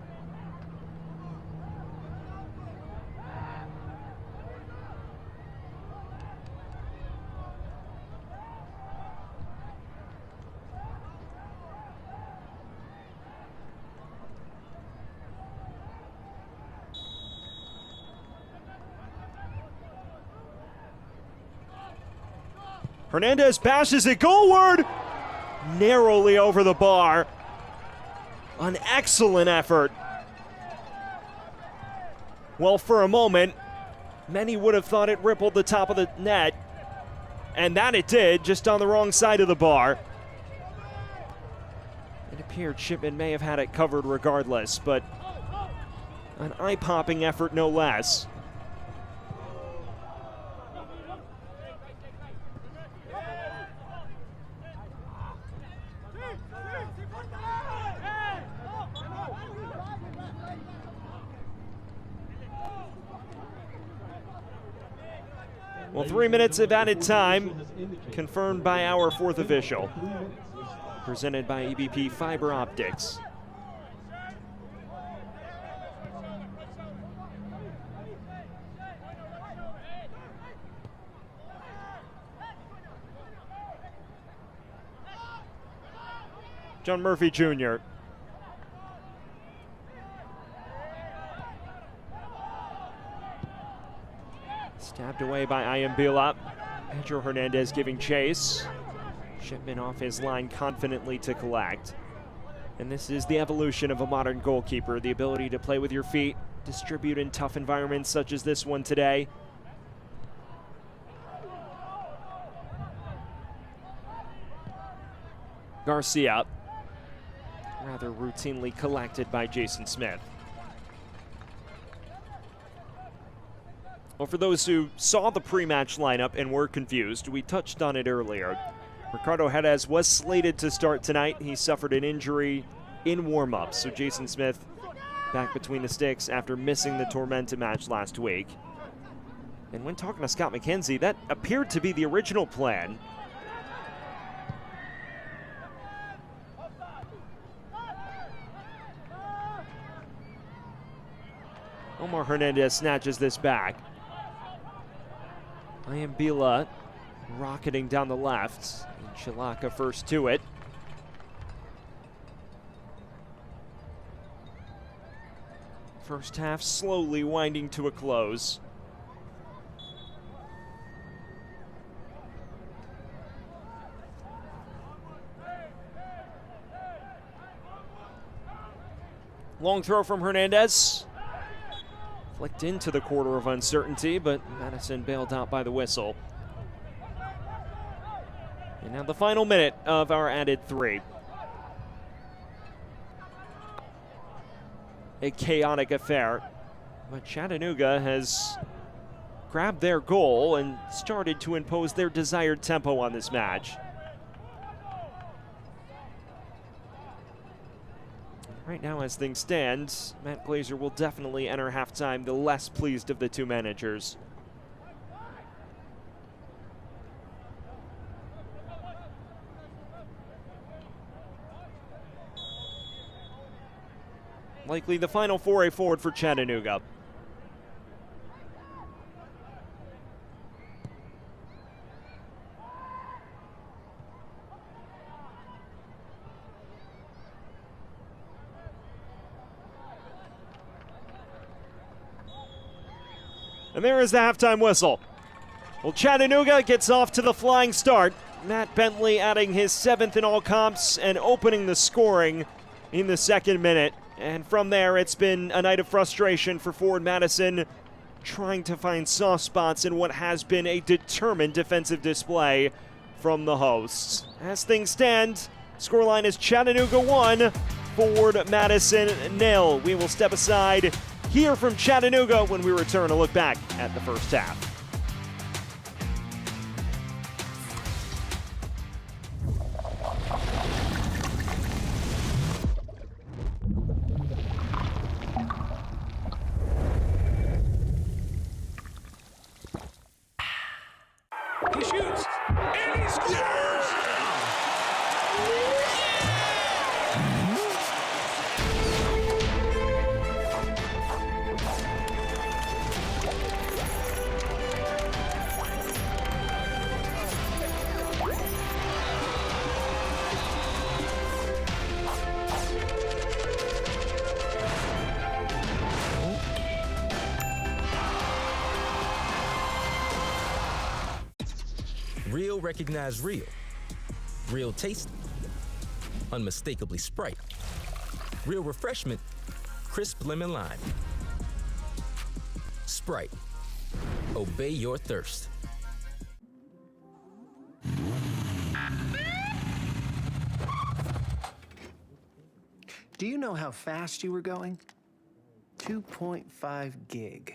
Hernandez bashes it goalward, narrowly over the bar. An excellent effort. Well, for a moment, many would have thought it rippled the top of the net, and that it did, just on the wrong side of the bar. It appeared Shipman may have had it covered regardless, but an eye-popping effort no less. Well, 3 minutes of added time, confirmed by our fourth official. Presented by EBP Fiber Optics. John Murphy Jr. Stabbed away by buildup. Pedro Hernandez giving chase. Shipman off his line confidently to collect. And this is the evolution of a modern goalkeeper, the ability to play with your feet, distribute in tough environments such as this one today. Garcia, rather routinely collected by Jason Smith. Well, for those who saw the pre-match lineup and were confused, we touched on it earlier. Ricardo Jerez was slated to start tonight. He suffered an injury in warm-ups, so Jason Smith back between the sticks after missing the Tormenta match last week. And when talking to Scott McKenzie, that appeared to be the original plan. Omar Hernandez snatches this back. Iambila rocketing down the left. And Chilaka first to it. First half slowly winding to a close. Long throw from Hernandez. Flicked into the quarter of uncertainty, but Madison bailed out by the whistle. And now the final minute of our added 3. A chaotic affair, but Chattanooga has grabbed their goal and started to impose their desired tempo on this match. Right now, as things stand, Matt Glazer will definitely enter halftime the less pleased of the two managers. Likely the final foray forward for Chattanooga. And there is the halftime whistle. Well, Chattanooga gets off to the flying start. Matt Bentley adding his 7th in all comps and opening the scoring in the 2nd minute. And from there, it's been a night of frustration for forward Madison, trying to find soft spots in what has been a determined defensive display from the hosts. As things stand, scoreline is Chattanooga 1, forward Madison 0. We will step aside, hear from Chattanooga when we return to look back at the first half. He shoots, and he scores! Real recognize real. Real taste, unmistakably Sprite. Real refreshment, crisp lemon lime. Sprite, obey your thirst. Do you know how fast you were going? 2.5 gig.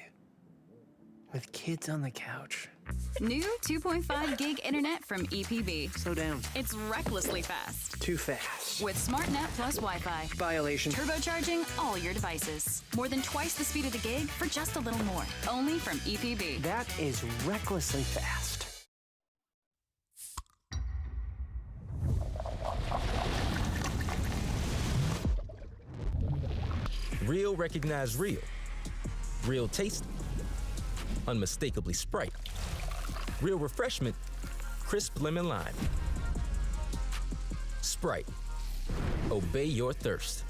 with kids on the couch. New 2.5 gig internet from EPB. Slow down. It's recklessly fast. Too fast. With SmartNet plus Wi-Fi. Violation. Turbocharging all your devices. More than twice the speed of the gig for just a little more. Only from EPB. That is recklessly fast. Real recognize real. Real taste, unmistakably Sprite. Real refreshment, crisp lemon lime. Sprite, obey your thirst.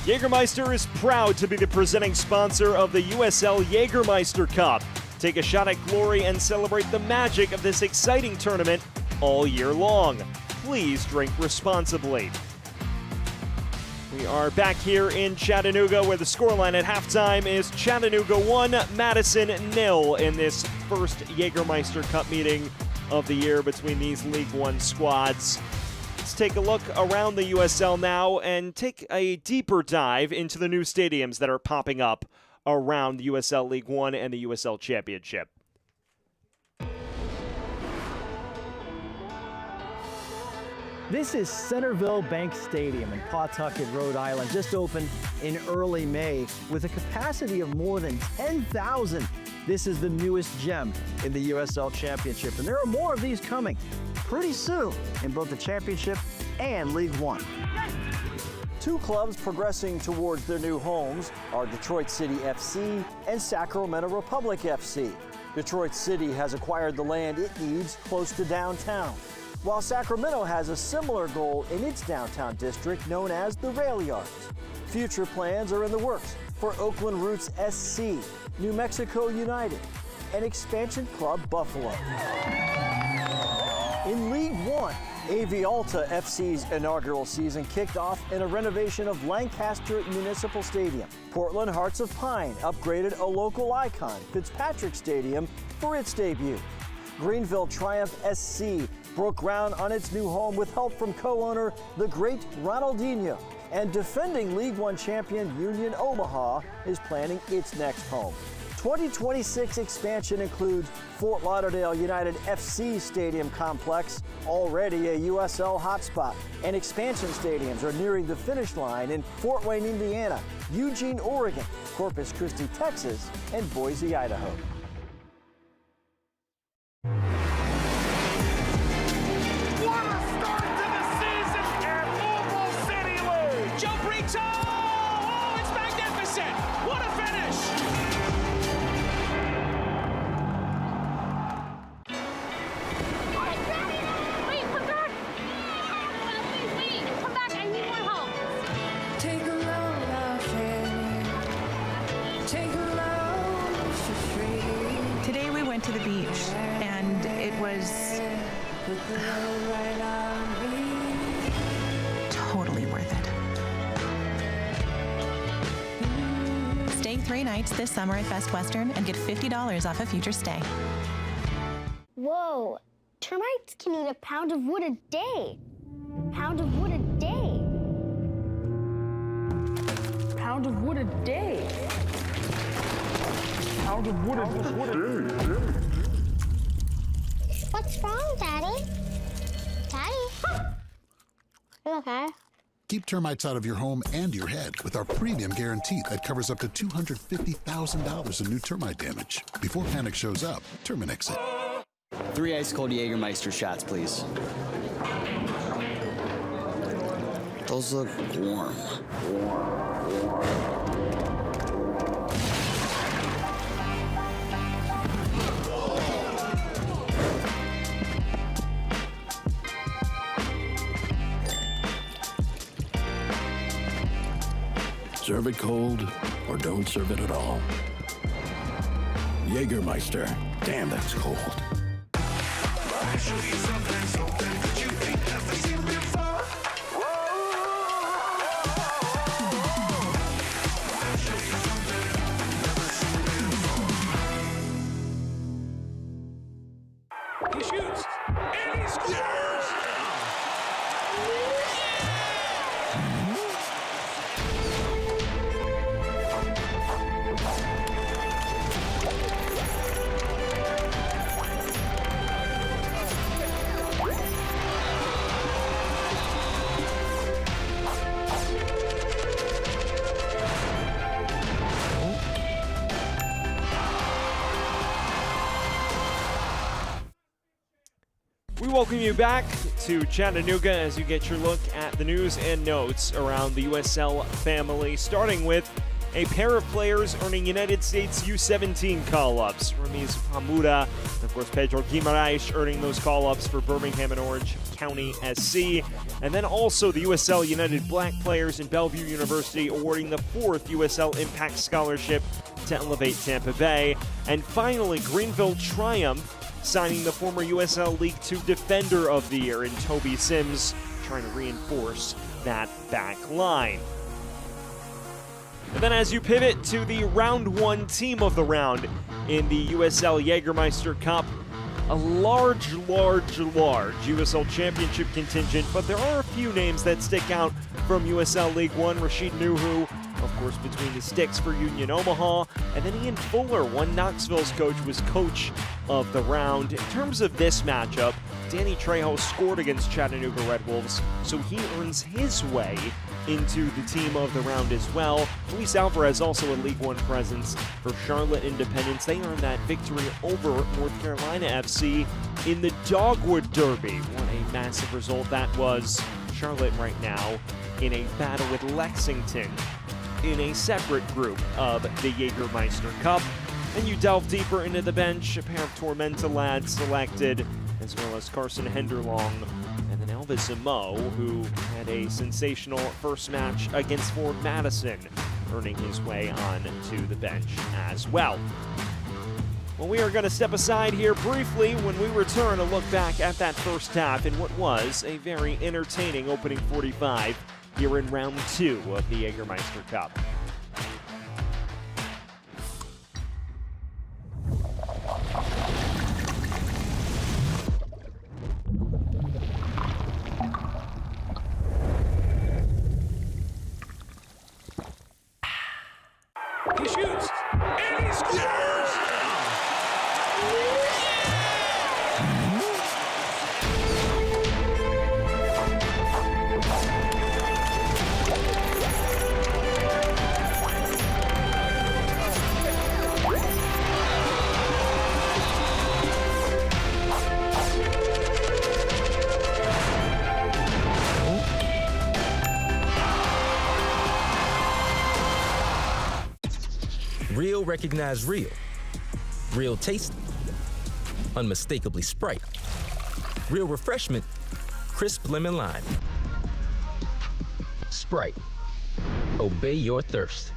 Jägermeister is proud to be the presenting sponsor of the USL Jägermeister Cup. Take a shot at glory and celebrate the magic of this exciting tournament all year long. Please drink responsibly. We are back here in Chattanooga where the scoreline at halftime is Chattanooga 1, Madison 0 in this first Jägermeister Cup meeting of the year between these League One squads. Let's take a look around the USL now and take a deeper dive into the new stadiums that are popping up around the USL League One and the USL Championship. This is Centerville Bank Stadium in Pawtucket, Rhode Island, just opened in early May with a capacity of more than 10,000. This is the newest gem in the USL Championship, and there are more of these coming pretty soon in both the Championship and League One. Two clubs progressing towards their new homes are Detroit City FC and Sacramento Republic FC. Detroit City has acquired the land it needs close to downtown, while Sacramento has a similar goal in its downtown district known as the Rail Yards. Future plans are in the works for Oakland Roots SC, New Mexico United, and expansion club Buffalo. In League One, AV Alta FC's inaugural season kicked off in a renovation of Lancaster Municipal Stadium. Portland Hearts of Pine upgraded a local icon, Fitzpatrick Stadium, for its debut. Greenville Triumph SC broke ground on its new home with help from co-owner, the great Ronaldinho. And defending League One champion Union Omaha is planning its next home. 2026 expansion includes Fort Lauderdale United FC Stadium Complex, already a USL hotspot, and expansion stadiums are nearing the finish line in Fort Wayne, Indiana, Eugene, Oregon, Corpus Christi, Texas, and Boise, Idaho. Today we went to the beach, and it was totally worth it. Stay 3 nights this summer at Best Western and get $50 off a future stay. Whoa, termites can eat a pound of wood a day. Pound of wood a day. Pound of wood a day. Pound of wood a day. What's wrong, Daddy? Daddy? You okay? Keep termites out of your home and your head with our premium guarantee that covers up to $250,000 in new termite damage. Before panic shows up, Terminix it. 3 ice-cold Jägermeister shots, please. Those look warm. Serve it cold or don't serve it at all. Jägermeister. Damn, that's cold. He shoots, and he scores! welcome you back to Chattanooga as you get your look at the news and notes around the USL family, starting with a pair of players earning United States U17 call-ups. Ramiz Hamuda and, of course, Pedro Guimaraes earning those call-ups for Birmingham and Orange County SC. And then also the USL United Black players in Bellevue University awarding the 4th USL Impact Scholarship to Elevate Tampa Bay. And finally, Greenville Triumph signing the former USL League Two Defender of the Year in Toby Sims, trying to reinforce that back line. And then as you pivot to the round one team of the round in the USL Jägermeister Cup, a large USL Championship contingent, but there are a few names that stick out from USL League One. Rashid Nuhu, of course, between the sticks for Union Omaha, and then Ian Fuller, one Knoxville's coach, was coach of the round. In terms of this matchup, Danny Trejo scored against Chattanooga Red Wolves, so he earns his way into the team of the round as well. Luis Alvarez, also a League One presence for Charlotte Independence. They earned that victory over North Carolina FC in the Dogwood Derby. What a massive result that was. Charlotte right now in a battle with Lexington in a separate group of the Jägermeister Cup. And you delve deeper into the bench, a pair of Tormenta lads selected, as well as Carson Henderlong and then Elvis Amo, who had a sensational first match against Ford Madison, earning his way on to the bench as well. Well, we are going to step aside here briefly. When we return, a look back at that first half in what was a very entertaining opening 45 here in round 2 of the Jägermeister Cup. He shoots, and he scores! Real recognize real. Real taste, unmistakably Sprite. Real refreshment, crisp lemon lime. Sprite, obey your thirst.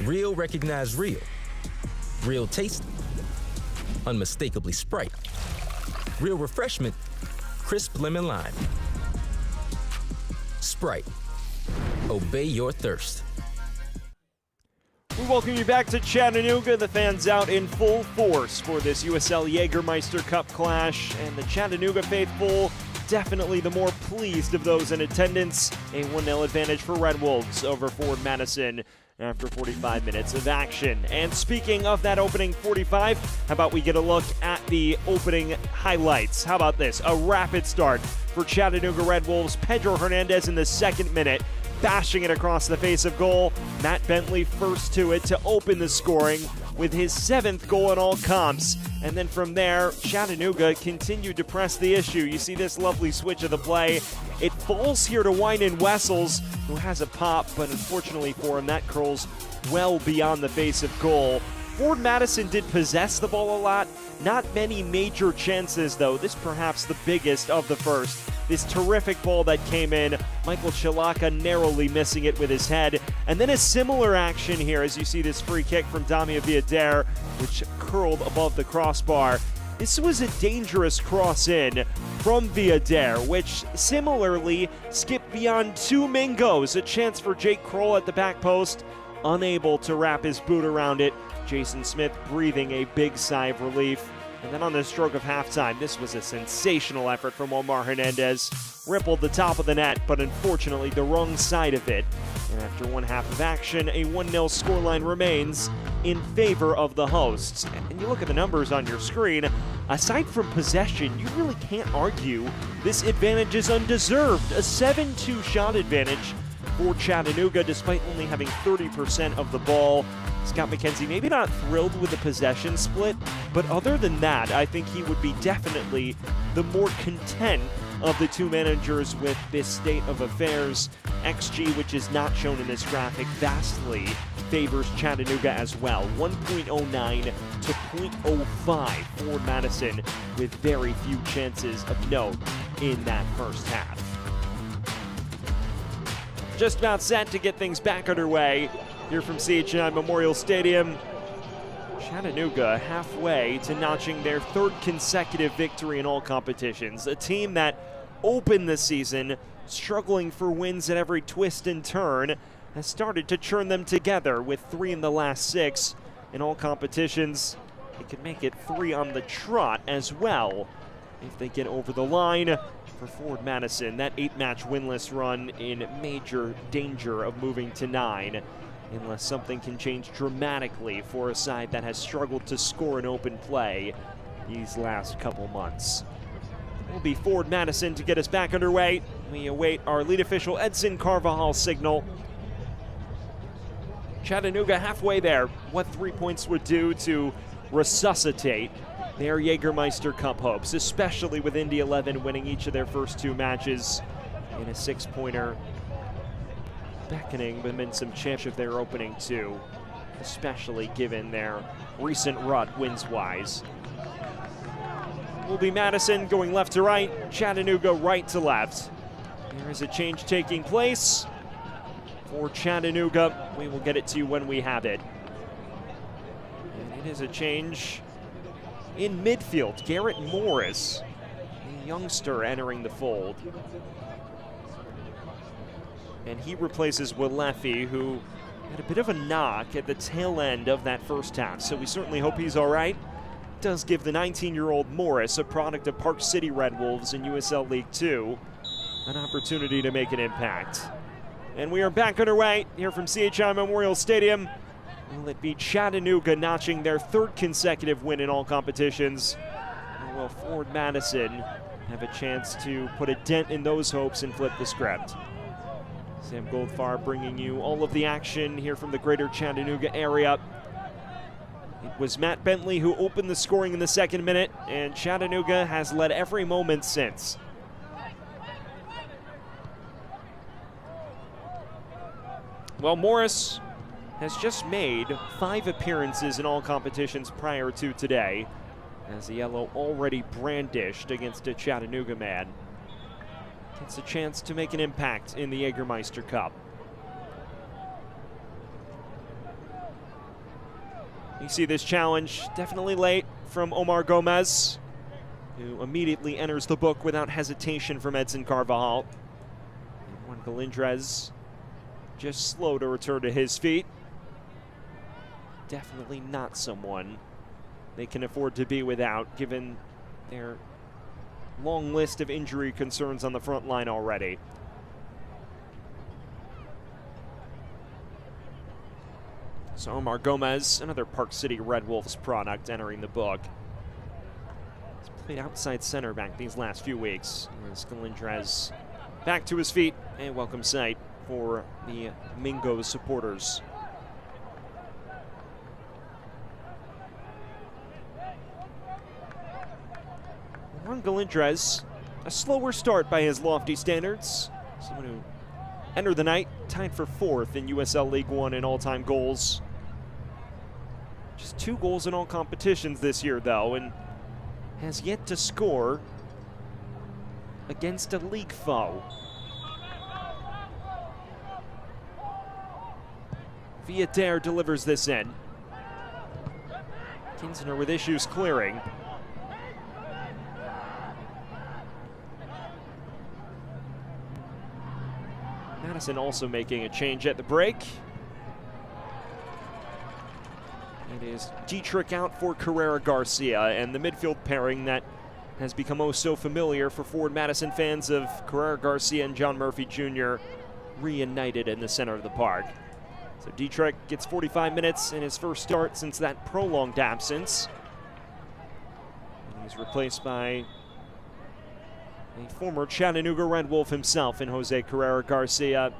Real recognize real. Real taste, unmistakably Sprite. Real refreshment, crisp lemon lime. Sprite, obey your thirst. We welcome you back to Chattanooga. The fans out in full force for this USL Jägermeister Cup clash, and the Chattanooga faithful definitely the more pleased of those in attendance. A 1-0 advantage for Red Wolves over Ford Madison after 45 minutes of action. And speaking of that opening 45, how about we get a look at the opening highlights? How about this? A rapid start for Chattanooga Red Wolves. Pedro Hernandez in the 2nd minute, bashing it across the face of goal. Matt Bentley first to it to open the scoring with his 7th goal in all comps. And then from there, Chattanooga continued to press the issue. You see this lovely switch of the play. It falls here to Wynan Wessels, who has a pop, but unfortunately for him, that curls well beyond the face of goal. Ford Madison did possess the ball a lot. Not many major chances, though. This perhaps the biggest of the first. This terrific ball that came in. Michael Chilaka narrowly missing it with his head. And then a similar action here as you see this free kick from Damia Villader, which curled above the crossbar. This was a dangerous cross in from Villader, which similarly skipped beyond two Mingos. A chance for Jake Kroll at the back post, unable to wrap his boot around it. Jason Smith breathing a big sigh of relief. And then on the stroke of halftime, this was a sensational effort from Omar Hernandez. Rippled the top of the net, but unfortunately the wrong side of it. And after one half of action, a 1-0 scoreline remains in favor of the hosts. And you look at the numbers on your screen, aside from possession, you really can't argue this advantage is undeserved. A 7-2 shot advantage for Chattanooga, despite only having 30% of the ball. Scott McKenzie maybe not thrilled with the possession split, but other than that, I think he would be definitely the more content of the two managers with this state of affairs. XG, which is not shown in this graphic, vastly favors Chattanooga as well. 1.09 to 0.05 for Madison, with very few chances of note in that first half. Just about set to get things back underway here from CHI Memorial Stadium. Chattanooga halfway to notching their third consecutive victory in all competitions. A team that opened the season struggling for wins at every twist and turn has started to churn them together with 3 in the last 6 in all competitions. They could make it 3 on the trot as well if they get over the line. For Forward Madison, that 8-match winless run in major danger of moving to 9, unless something can change dramatically for a side that has struggled to score in open play these last couple months. It will be Forward Madison to get us back underway. We await our lead official Edson Carvajal signal. Chattanooga halfway there. What 3 points would do to resuscitate their Jägermeister Cup hopes, especially with Indy 11 winning each of their first 2 matches in a 6-pointer, beckoning them in some championship their opening 2, especially given their recent rut wins-wise. Will be Madison going left to right, Chattanooga right to left. There is a change taking place for Chattanooga. We will get it to you when we have it. And it is a change in midfield. Garrett Morris, a youngster, entering the fold. And he replaces Walefi, who had a bit of a knock at the tail end of that first half. So we certainly hope he's all right. Does give the 19-year-old Morris, a product of Park City Red Wolves in USL League Two, an opportunity to make an impact. And we are back underway here from CHI Memorial Stadium. Will it be Chattanooga notching their 3rd consecutive win in all competitions? Or will Forward Madison have a chance to put a dent in those hopes and flip the script? Sam Goldfarb bringing you all of the action here from the greater Chattanooga area. It was Matt Bentley who opened the scoring in the 2nd minute, and Chattanooga has led every moment since. Well, Morris has just made 5 appearances in all competitions prior to today, as the yellow already brandished against a Chattanooga man. Gets a chance to make an impact in the Jägermeister Cup. You see this challenge definitely late from Omar Gomez, who immediately enters the book without hesitation from Edson Carvajal. And Juan Galindrez just slow to return to his feet. Definitely not someone they can afford to be without, given their long list of injury concerns on the front line already. So Omar Gomez, another Park City Red Wolves product, entering the book. He's played outside center back these last few weeks. As Galindrez back to his feet, a welcome sight for the Mingo supporters. Juan Galindrez, a slower start by his lofty standards. Someone who entered the night tied for 4th in USL League One in all-time goals. Just 2 goals in all competitions this year, though, and has yet to score against a league foe. Villader delivers this in. Kinzner with issues clearing. Madison also making a change at the break. It is Dietrich out for Carrera Garcia, and the midfield pairing that has become oh so familiar for Forward Madison fans of Carrera Garcia and John Murphy Jr. reunited in the center of the park. So Dietrich gets 45 minutes in his first start since that prolonged absence. And he's replaced by a former Chattanooga Red Wolf himself in Jose Carrera Garcia,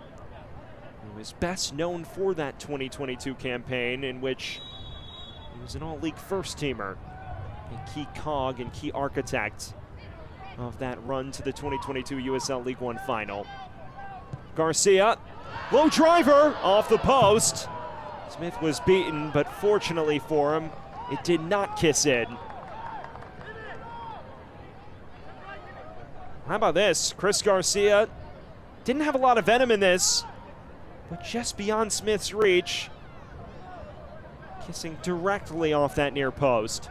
who is best known for that 2022 campaign in which he was an all-league first-teamer, a key cog and key architect of that run to the 2022 USL League One final. Garcia, low driver off the post. Smith was beaten, but fortunately for him, it did not kiss in. How about this? Chris Garcia didn't have a lot of venom in this, but just beyond Smith's reach, kissing directly off that near post.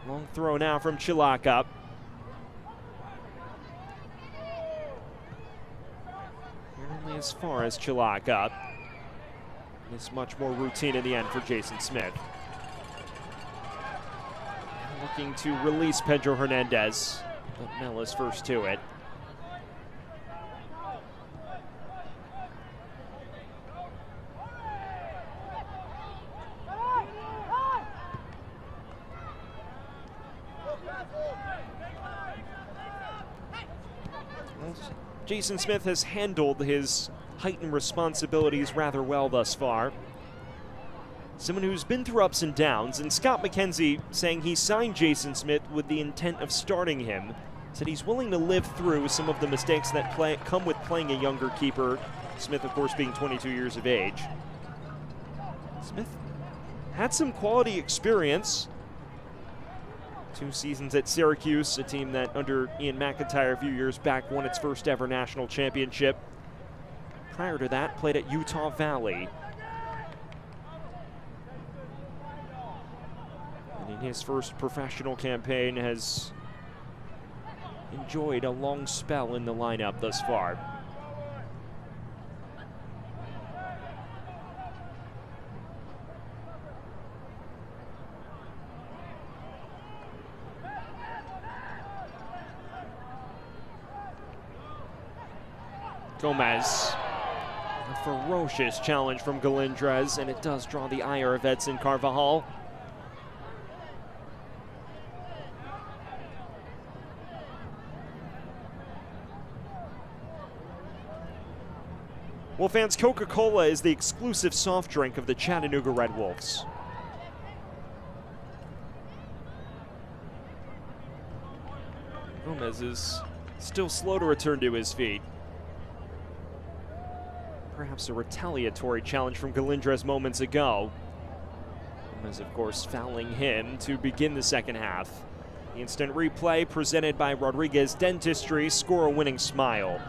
Long throw now from Chilaka. Only as far as Chilaka. It's much more routine in the end for Jason Smith. Looking to release Pedro Hernandez, but Mella's first to it. Jason Smith has handled his heightened responsibilities rather well thus far. Someone who's been through ups and downs, and Scott McKenzie saying he signed Jason Smith with the intent of starting him, said he's willing to live through some of the mistakes that come with playing a younger keeper, Smith of course being 22 years of age. Smith had some quality experience. 2 seasons at Syracuse, a team that under Ian McIntyre a few years back won its first ever national championship. Prior to that, played at Utah Valley. And in his first professional campaign has enjoyed a long spell in the lineup thus far. Gomez, a ferocious challenge from Galindrez, and it does draw the ire of Edson Carvajal. Well, fans, Coca-Cola is the exclusive soft drink of the Chattanooga Red Wolves. Gomez is still slow to return to his feet. Perhaps a retaliatory challenge from Galindrez moments ago. Gomez, of course, fouling him to begin the second half. The instant replay presented by Rodriguez Dentistry, score a winning smile.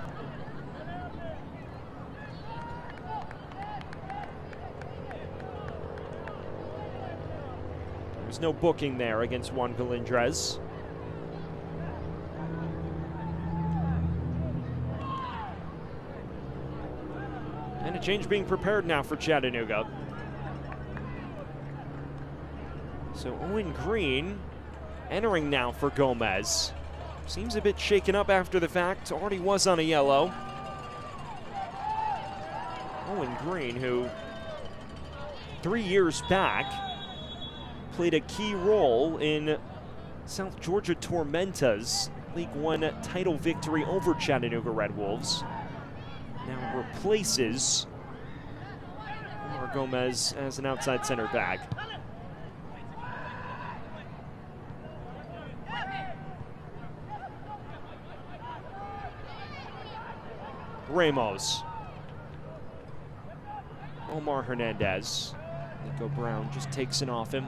There's no booking there against Juan Galindrez. And a change being prepared now for Chattanooga. So Owen Green entering now for Gomez. Seems a bit shaken up after the fact, already was on a yellow. Owen Green, who 3 years back played a key role in South Georgia Tormentas' League One title victory over Chattanooga Red Wolves, now replaces Omar Gomez as an outside center back. Ramos. Omar Hernandez. Nico Brown just takes it off him.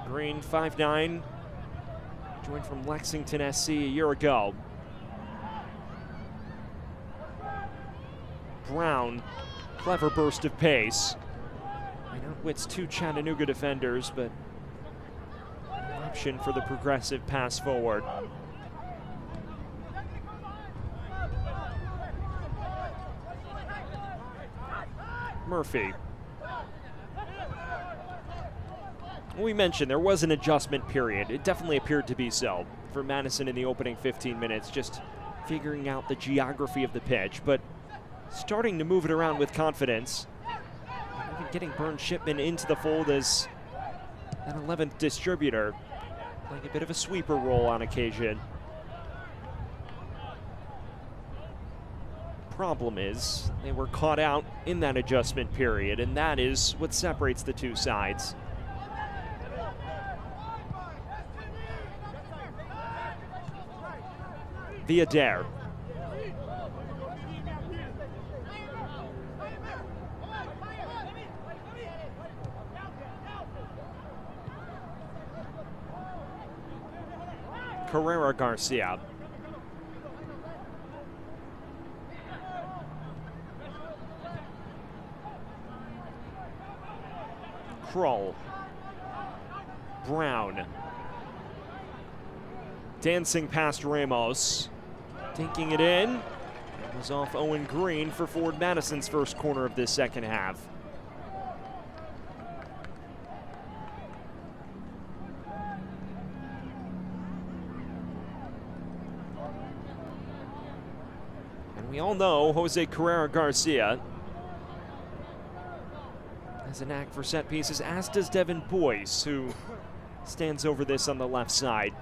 Green, 5'9", joined from Lexington SC a year ago. Brown, clever burst of pace. He outwits two Chattanooga defenders, but an option for the progressive pass forward. Murphy. We mentioned there was an adjustment period. It definitely appeared to be so for Madison in the opening 15 minutes, just figuring out the geography of the pitch, but starting to move it around with confidence. Even getting Burn Shipman into the fold as an 11th distributor, playing a bit of a sweeper role on occasion. Problem is, they were caught out in that adjustment period, and that is what separates the two sides. Via Dare. Carrera Garcia. Kroll. Brown. Dancing past Ramos. Dinking it in. It was off Owen Green for Ford Madison's first corner of this second half. And we all know Jose Carrera Garcia has a knack for set pieces, as does Devin Boyce, who stands over this on the left side.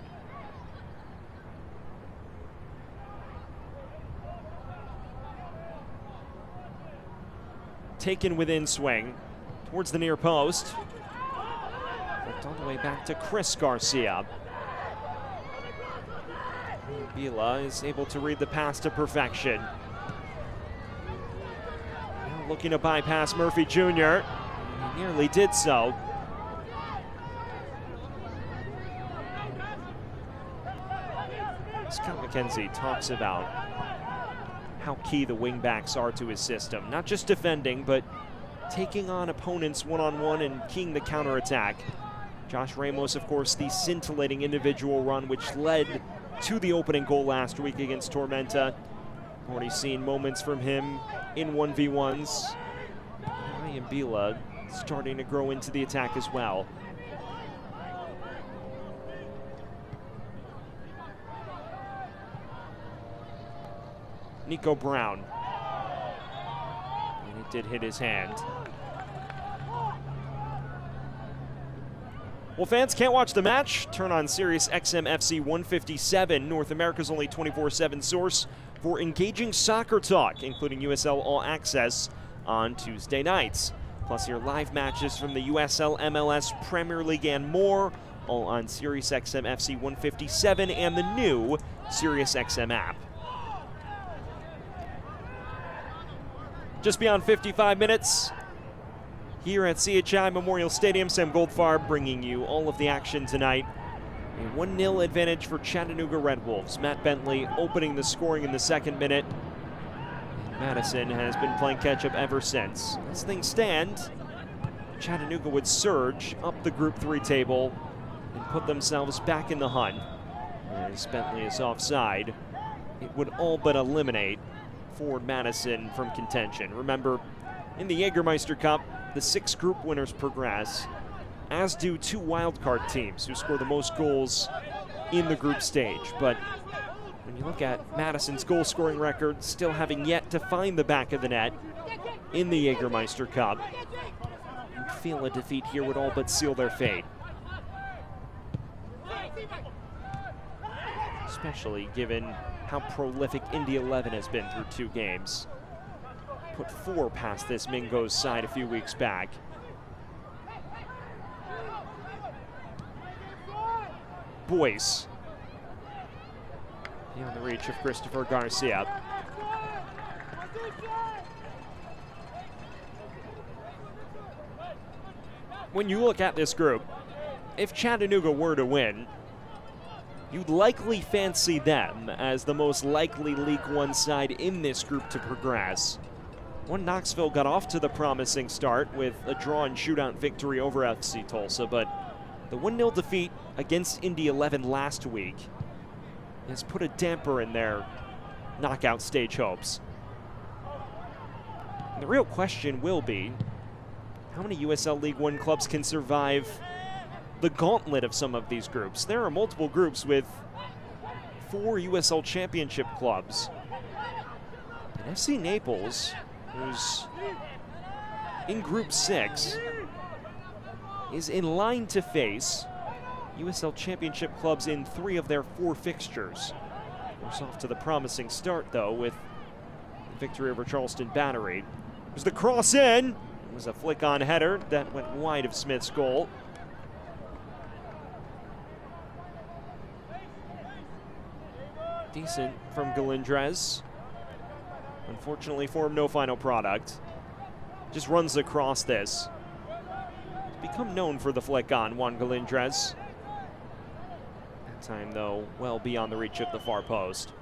Taken within swing towards the near post. Flipped all the way back to Chris Garcia. Bila is able to read the pass to perfection. Now looking to bypass Murphy Jr. He nearly did so. Scott McKenzie talks about how key the wingbacks are to his system. Not just defending, but taking on opponents one-on-one and keying the counterattack. Josh Ramos, of course, the scintillating individual run which led to the opening goal last week against Tormenta. Already seen moments from him in 1v1s. Ryan Bila starting to grow into the attack as well. Nico Brown. And it did hit his hand. Well, fans can't watch the match? Turn on Sirius XM FC 157, North America's only 24/7 source for engaging soccer talk, including USL All Access on Tuesday nights. Plus your live matches from the USL, MLS, Premier League, and more, all on Sirius XM FC 157 and the new Sirius XM app. Just beyond 55 minutes here at CHI Memorial Stadium. Sam Goldfarb bringing you all of the action tonight. A 1-0 advantage for Chattanooga Red Wolves. Matt Bentley opening the scoring in the second minute. Madison has been playing catch-up ever since. As things stand, Chattanooga would surge up the Group 3 table and put themselves back in the hunt. As Bentley is offside, it would all but eliminate Ford Madison from contention. Remember, in the Jägermeister Cup, the 6 group winners progress, as do 2 wildcard teams who score the most goals in the group stage. But when you look at Madison's goal scoring record, still having yet to find the back of the net in the Jägermeister Cup, you'd feel a defeat here would all but seal their fate. Especially given how prolific Indy 11 has been through 2 games. Put 4 past this Mingo's side a few weeks back. Boyce. Beyond the reach of Christopher Garcia. When you look at this group, if Chattanooga were to win, you'd likely fancy them as the most likely League One side in this group to progress. One Knoxville got off to the promising start with a draw and shootout victory over FC Tulsa, but the 1-0 defeat against Indy 11 last week has put a damper in their knockout stage hopes. And the real question will be, how many USL League One clubs can survive the gauntlet of some of these groups? There are multiple groups with 4 USL Championship clubs. And FC Naples, who's in Group 6, is in line to face USL Championship clubs in 3 of their 4 fixtures. We're off to the promising start, though, with the victory over Charleston Battery. There's the cross in. It was a flick-on header that went wide of Smith's goal. Decent from Galindrez. Unfortunately for him, no final product. Just runs across this. He's become known for the flick-on, Juan Galindrez. That time, though, well beyond the reach of the far post.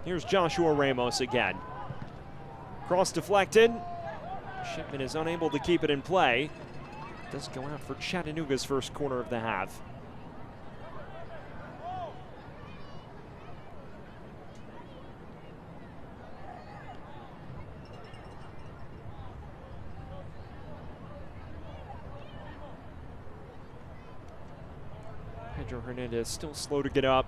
Here's Joshua Ramos again. Cross deflected. Shipman is unable to keep it in play. Does go out for Chattanooga's first corner of the half. Pedro Hernandez still slow to get up.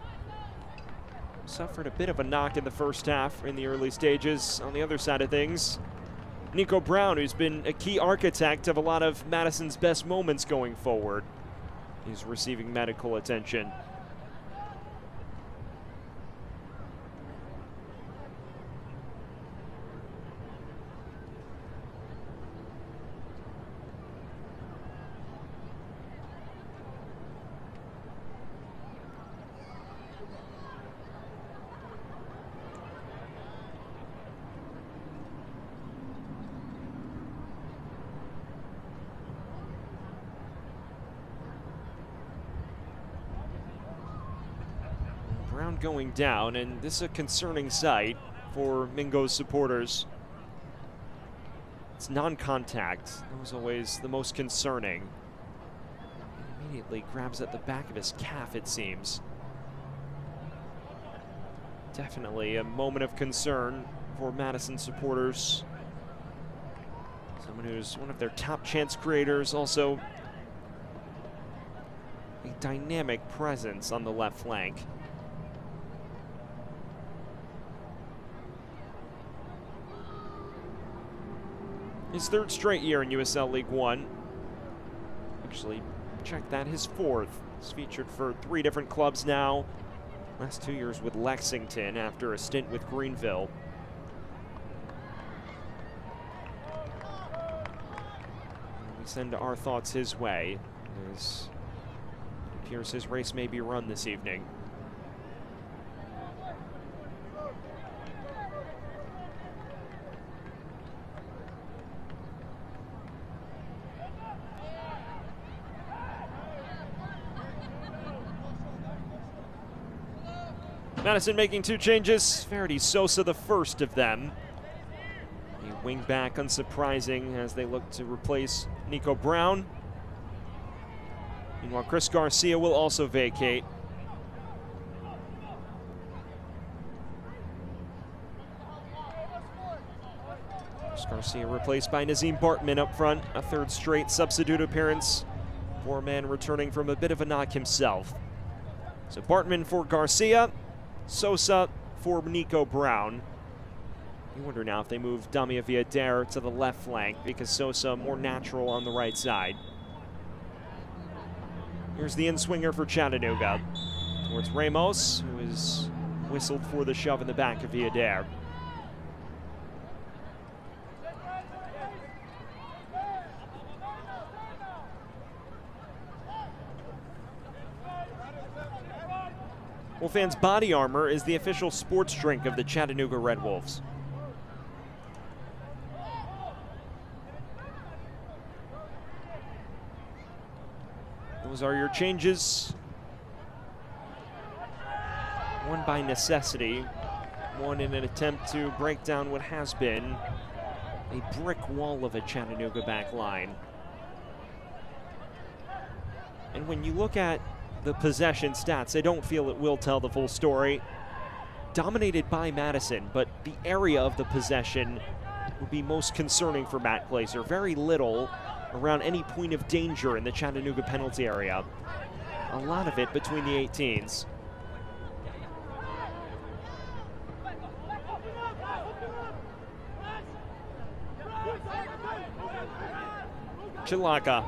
Suffered a bit of a knock in the first half in the early stages. On the other side of things, Nico Brown, who's been a key architect of a lot of Madison's best moments going forward, he's receiving medical attention. Brown going down, and this is a concerning sight for Mingo's supporters. It's non-contact. That was always the most concerning. He immediately grabs at the back of his calf, it seems. Definitely a moment of concern for Madison supporters. Someone who's one of their top chance creators, also a dynamic presence on the left flank. His 3rd straight year in USL League One. Actually, check that, his 4th. He's featured for 3 different clubs now. Last 2 years with Lexington after a stint with Greenville. And we send our thoughts his way, as it appears his race may be run this evening. Madison making 2 changes. Verity Sosa, the first of them. A wing back, unsurprising, as they look to replace Nico Brown. Meanwhile, Chris Garcia will also vacate. Chris Garcia replaced by Nazim Bartman up front. A 3rd straight substitute appearance. 4-man returning from a bit of a knock himself. So Bartman for Garcia. Sosa for Nico Brown. You wonder now if they move Damia Villader to the left flank, because Sosa more natural on the right side. Here's the in-swinger for Chattanooga. Towards Ramos, who is whistled for the shove in the back of Villader. Wolfans Body Armor is the official sports drink of the Chattanooga Red Wolves. Those are your changes. One by necessity, one in an attempt to break down what has been a brick wall of a Chattanooga back line. And when you look at the possession stats, I don't feel it will tell the full story. Dominated by Madison, but the area of the possession would be most concerning for Matt Glazer. Very little around any point of danger in the Chattanooga penalty area. A lot of it between the 18s. Chilaka.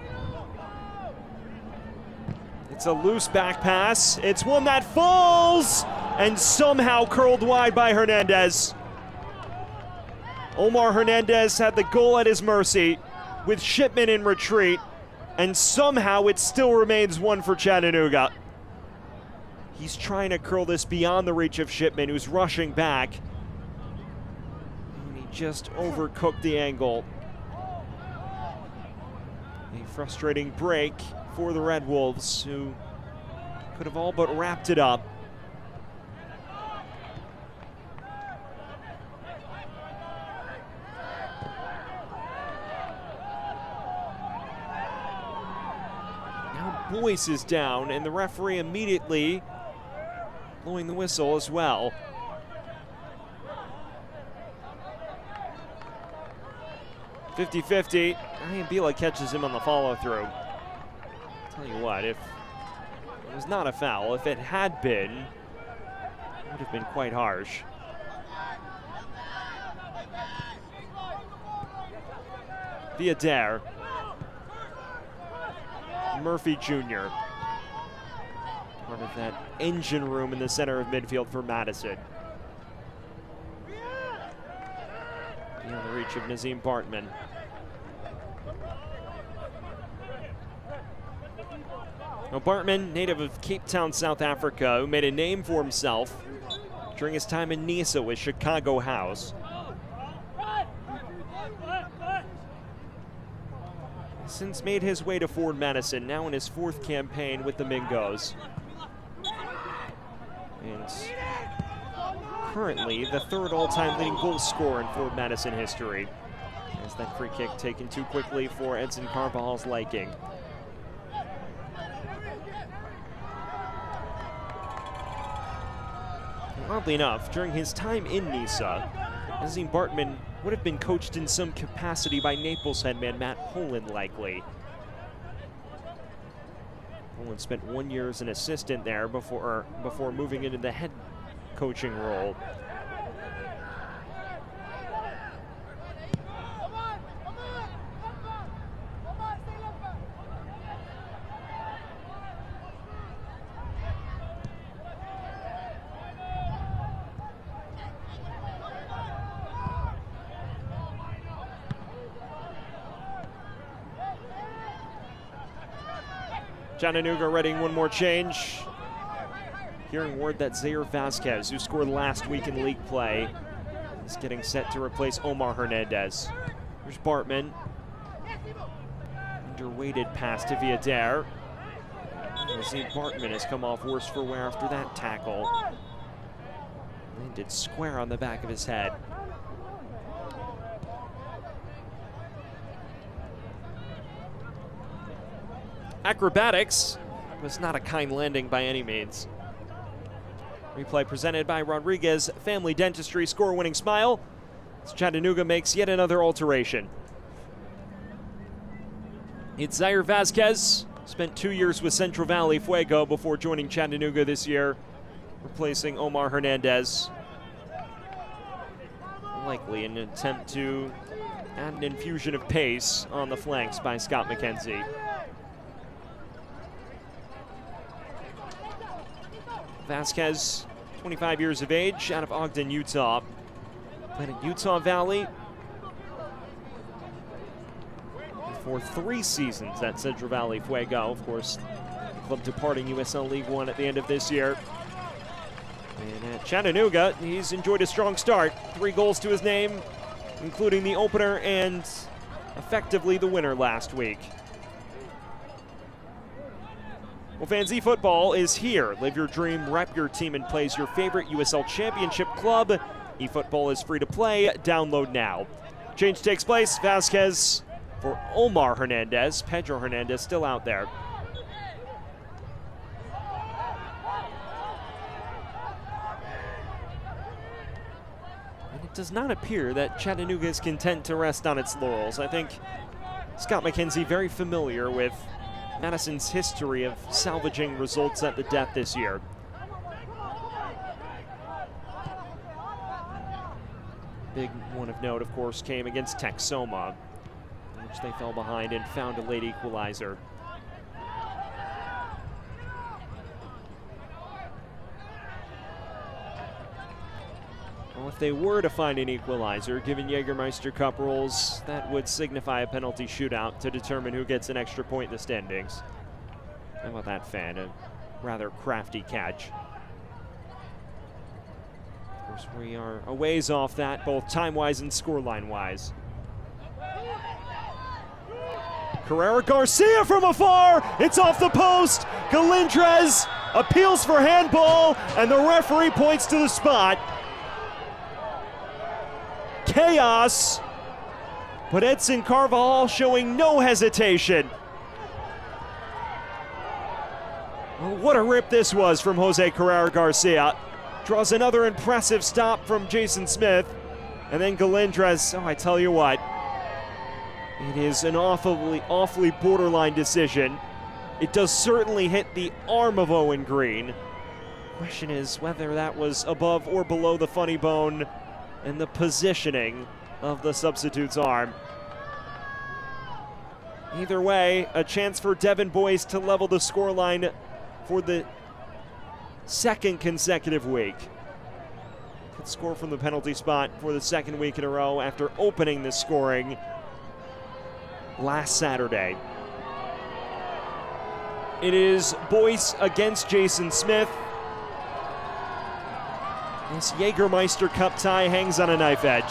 It's a loose back pass. It's one that falls and somehow curled wide by Hernandez. Omar Hernandez had the goal at his mercy with Shipman in retreat, and somehow it still remains one for Chattanooga. He's trying to curl this beyond the reach of Shipman, who's rushing back. And he just overcooked the angle. A frustrating break for the Red Wolves, who could have all but wrapped it up. Now Boyce is down, and the referee immediately blowing the whistle as well. .50-50. Ryan Bila catches him on the follow-through. Tell you what, if it was not a foul, if it had been, it would have been quite harsh. Viadair. Murphy Jr. Part of that engine room in the center of midfield for Madison. Beyond the reach of Nazim Bartman. Now Bartman, native of Cape Town, South Africa, who made a name for himself during his time in NISA with Chicago House. Since made his way to Ford Madison, now in his fourth campaign with the Mingos. And currently the third all-time leading goal scorer in Ford Madison history. As that free kick taken too quickly for Edson Carvajal's liking. Oddly enough, during his time in NISA, Nazim Bartman would have been coached in some capacity by Naples headman Matt Poland, likely. Poland spent 1 year as an assistant there before moving into the head coaching role. Chattanooga readying one more change. Hearing word that Zaire Vasquez, who scored last week in league play, is getting set to replace Omar Hernandez. Here's Bartman. Underweighted pass to Viadair. Nazim Bartman has come off worse for wear after that tackle. Landed square on the back of his head. Acrobatics was not a kind landing by any means. Replay presented by Rodriguez Family Dentistry, score-winning smile. As Chattanooga makes yet another alteration. It's Zaire Vasquez, spent 2 years with Central Valley Fuego before joining Chattanooga this year, replacing Omar Hernandez. Likely an attempt to add an infusion of pace on the flanks by Scott McKenzie. Vasquez, 25 years of age, out of Ogden, Utah. Played at Utah Valley for 3 seasons at Central Valley Fuego. Of course, the club departing USL League One at the end of this year. And at Chattanooga, he's enjoyed a strong start. 3 goals to his name, including the opener and effectively the winner last week. Well, fans, eFootball is here. Live your dream, rep your team, and play as your favorite USL Championship club. eFootball is free to play. Download now. Change takes place. Vasquez for Omar Hernandez. Pedro Hernandez still out there. And it does not appear that Chattanooga is content to rest on its laurels. I think Scott McKenzie very familiar with Madison's history of salvaging results at the death this year. Big one of note, of course, came against Texoma, in which they fell behind and found a late equalizer. Well, if they were to find an equalizer, given Jägermeister Cup rules, that would signify a penalty shootout to determine who gets an extra point in the standings. How about that, fan? A rather crafty catch. Of course, we are a ways off that, both time-wise and scoreline-wise. Carrera Garcia from afar. It's off the post. Galindrez appeals for handball, and the referee points to the spot. Chaos, but Edson Carvajal showing no hesitation. Well, what a rip this was from Jose Carrera Garcia. Draws another impressive stop from Jason Smith. And then Galindrez, oh, I tell you what, it is an awfully borderline decision. It does certainly hit the arm of Owen Green. Question is whether that was above or below the funny bone and the positioning of the substitute's arm. Either way, a chance for Devin Boyce to level the scoreline for the second consecutive week. Could score from the penalty spot for the second week in a row after opening the scoring last Saturday. It is Boyce against Jason Smith. This Jägermeister Cup tie hangs on a knife edge.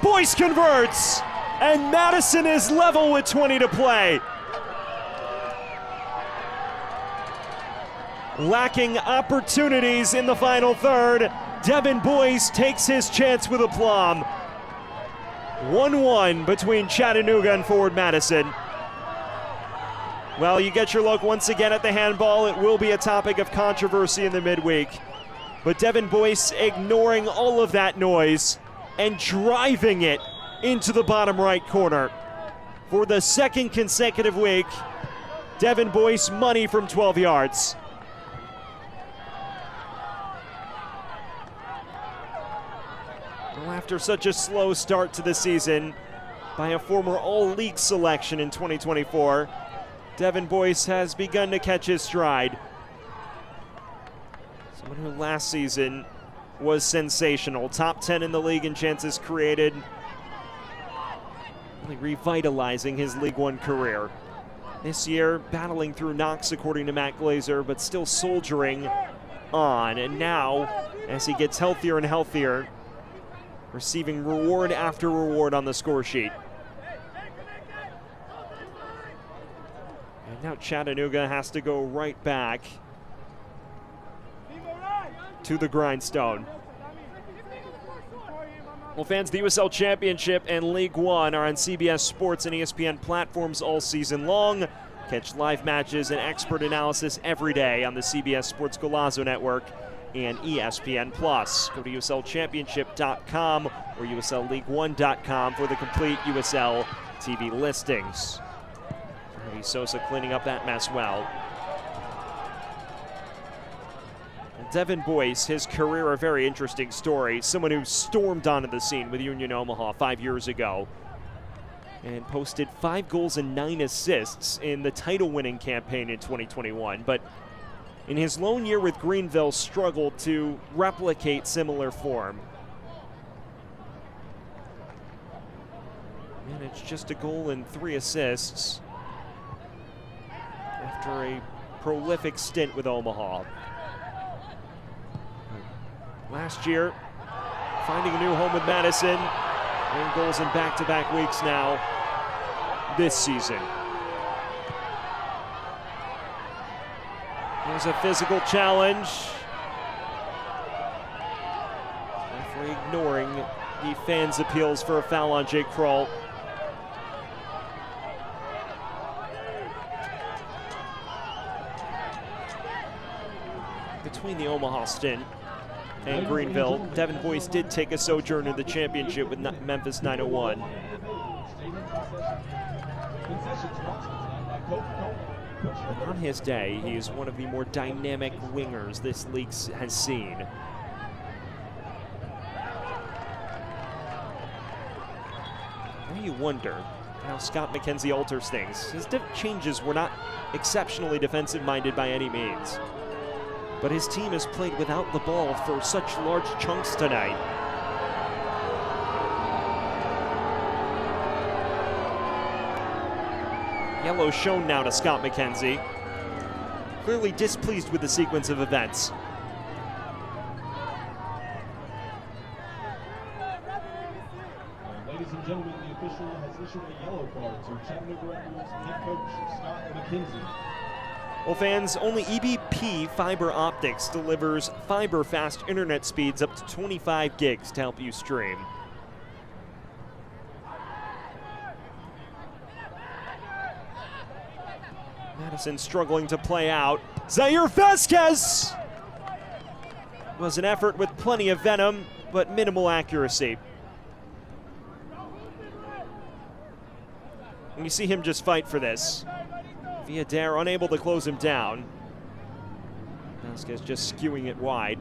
Boyce converts, and Madison is level with 20 to play. Lacking opportunities in the final third, Devin Boyce takes his chance with aplomb. 1-1 between Chattanooga and Forward Madison. Well, you get your look once again at the handball. It will be a topic of controversy in the midweek. But Devin Boyce ignoring all of that noise and driving it into the bottom right corner. For the second consecutive week, Devin Boyce money from 12 yards. Well, after such a slow start to the season by a former All-League selection in 2024, Devin Boyce has begun to catch his stride. Someone who last season was sensational. Top 10 in the league in chances created. Really revitalizing his League One career. This year, battling through knocks according to Matt Glazer, but still soldiering on. And now, as he gets healthier and healthier, receiving reward after reward on the score sheet. And now Chattanooga has to go right back to the grindstone. Well, fans, the USL Championship and League One are on CBS Sports and ESPN platforms all season long. Catch live matches and expert analysis every day on the CBS Sports Golazo Network and ESPN+. Go to USLChampionship.com or USLLeague1.com for the complete USL TV listings. Rudy Sosa cleaning up that mess well. Devin Boyce, his career a very interesting story. Someone who stormed onto the scene with Union Omaha 5 years ago and posted 5 goals and 9 assists in the title-winning campaign in 2021. But in his lone year with Greenville, struggled to replicate similar form. Managed just a goal and 3 assists after a prolific stint with Omaha. Last year, finding a new home with Madison, and goals in back-to-back weeks now this season. There's a physical challenge. Referee ignoring the fans' appeals for a foul on Jake Kroll. Between the Omaha stint and Greenville, Devin Boyce did take a sojourn in the championship with Memphis 901. On his day, he is one of the more dynamic wingers this league has seen. Now you wonder how Scott McKenzie alters things. His changes were not exceptionally defensive-minded by any means, but his team has played without the ball for such large chunks tonight. Yellow shown now to Scott McKenzie. Clearly displeased with the sequence of events. Ladies and gentlemen, the official has issued a yellow card to Chattanooga Red Bulls head coach Scott McKenzie. Well, fans, only EBP Fiber Optics delivers fiber-fast internet speeds up to 25 gigs to help you stream. Madison struggling to play out. Zaire Vasquez! Was an effort with plenty of venom, but minimal accuracy. And you see him just fight for this. Villader unable to close him down. Vasquez just skewing it wide.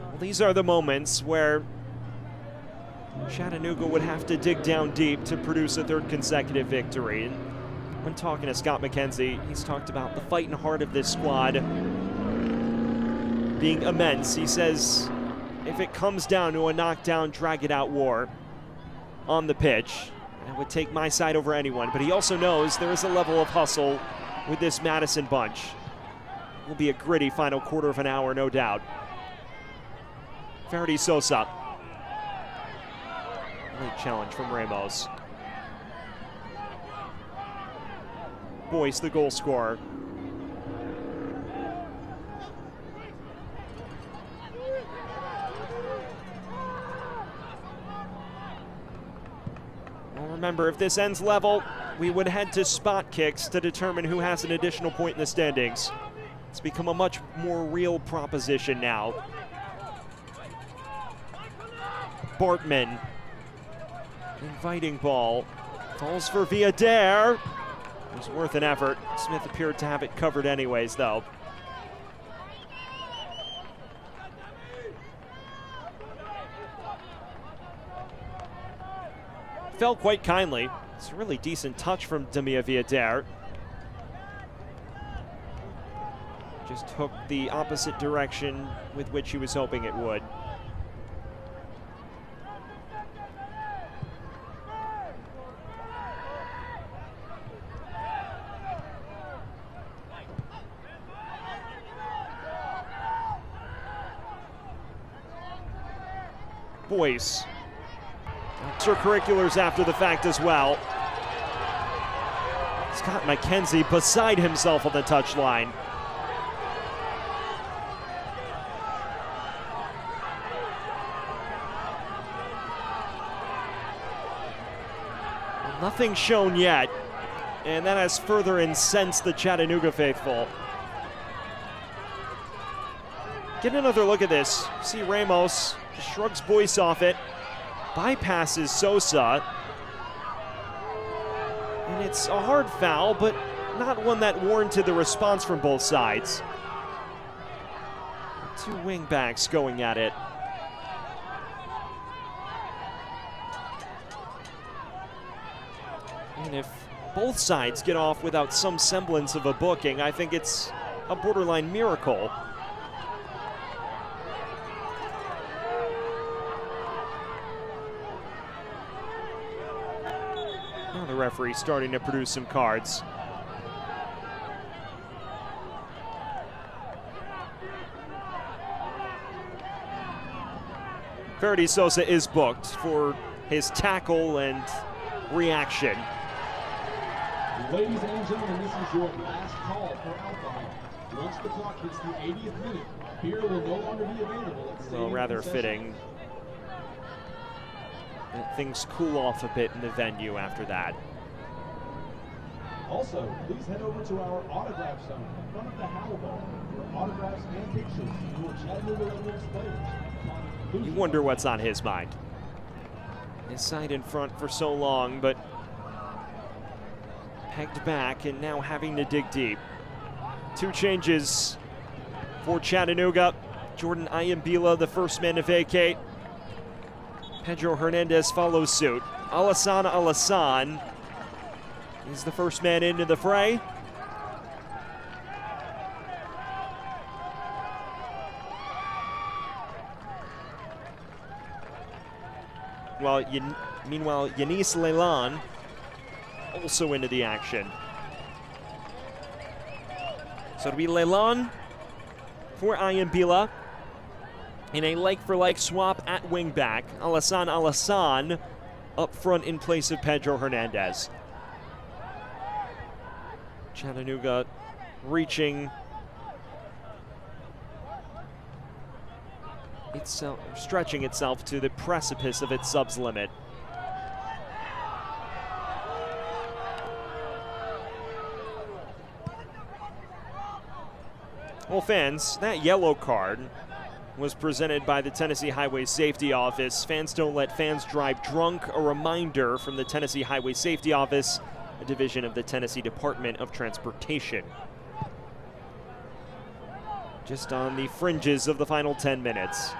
Well, these are the moments where Chattanooga would have to dig down deep to produce a third consecutive victory. And when talking to Scott McKenzie, he's talked about the fight and heart of this squad being immense. He says if it comes down to a knockdown, drag-it-out war on the pitch, it would take my side over anyone. But he also knows there is a level of hustle with this Madison bunch. It will be a gritty final quarter of an hour, no doubt. Faraday Sosa. Late challenge from Ramos. Boyce, the goal scorer. Well, remember, if this ends level, we would head to spot kicks to determine who has an additional point in the standings. It's become a much more real proposition now. Bartman. Inviting ball. Falls for Villader. It was worth an effort. Smith appeared to have it covered anyways, though. Fell quite kindly. It's a really decent touch from Demia Villader. Just hooked the opposite direction with which he was hoping it would. Boyce. Extracurriculars after the fact as well. Scott McKenzie beside himself on the touchline. Nothing shown yet, and that has further incensed the Chattanooga faithful. Get another look at this. See Ramos just shrugs Boyce off it, bypasses Sosa, and it's a hard foul, but not one that warranted the response from both sides. Two wing backs going at it. And if both sides get off without some semblance of a booking, I think it's a borderline miracle. Now the referee starting to produce some cards. Verdi Sosa is booked for his tackle and reaction. Ladies and gentlemen, this is your last call for alcohol. Once the clock hits the 80th minute, beer will no longer be available at Well, rather fitting that things cool off a bit in the venue after that. Also, please head over to our autograph zone in front of the Howell Bar for autographs and pictures of your Chattanooga Red Wings players. You wonder what's on his mind. His side in front for so long, but pegged back and now having to dig deep. Two changes for Chattanooga. Jordan Ayambila, the first man to vacate. Pedro Hernandez follows suit. Alassane is the first man into the fray. Meanwhile, Yanis Lelan also into the action. So it'll be Lelan for Ayambila in a like-for-like swap at wingback. Alassane up front in place of Pedro Hernandez. Chattanooga reaching itself, stretching itself to the precipice of its subs limit. Well, fans, that yellow card was presented by the Tennessee Highway Safety Office. Fans don't let fans drive drunk. A reminder from the Tennessee Highway Safety Office, a division of the Tennessee Department of Transportation. Just on the fringes of the final 10 minutes.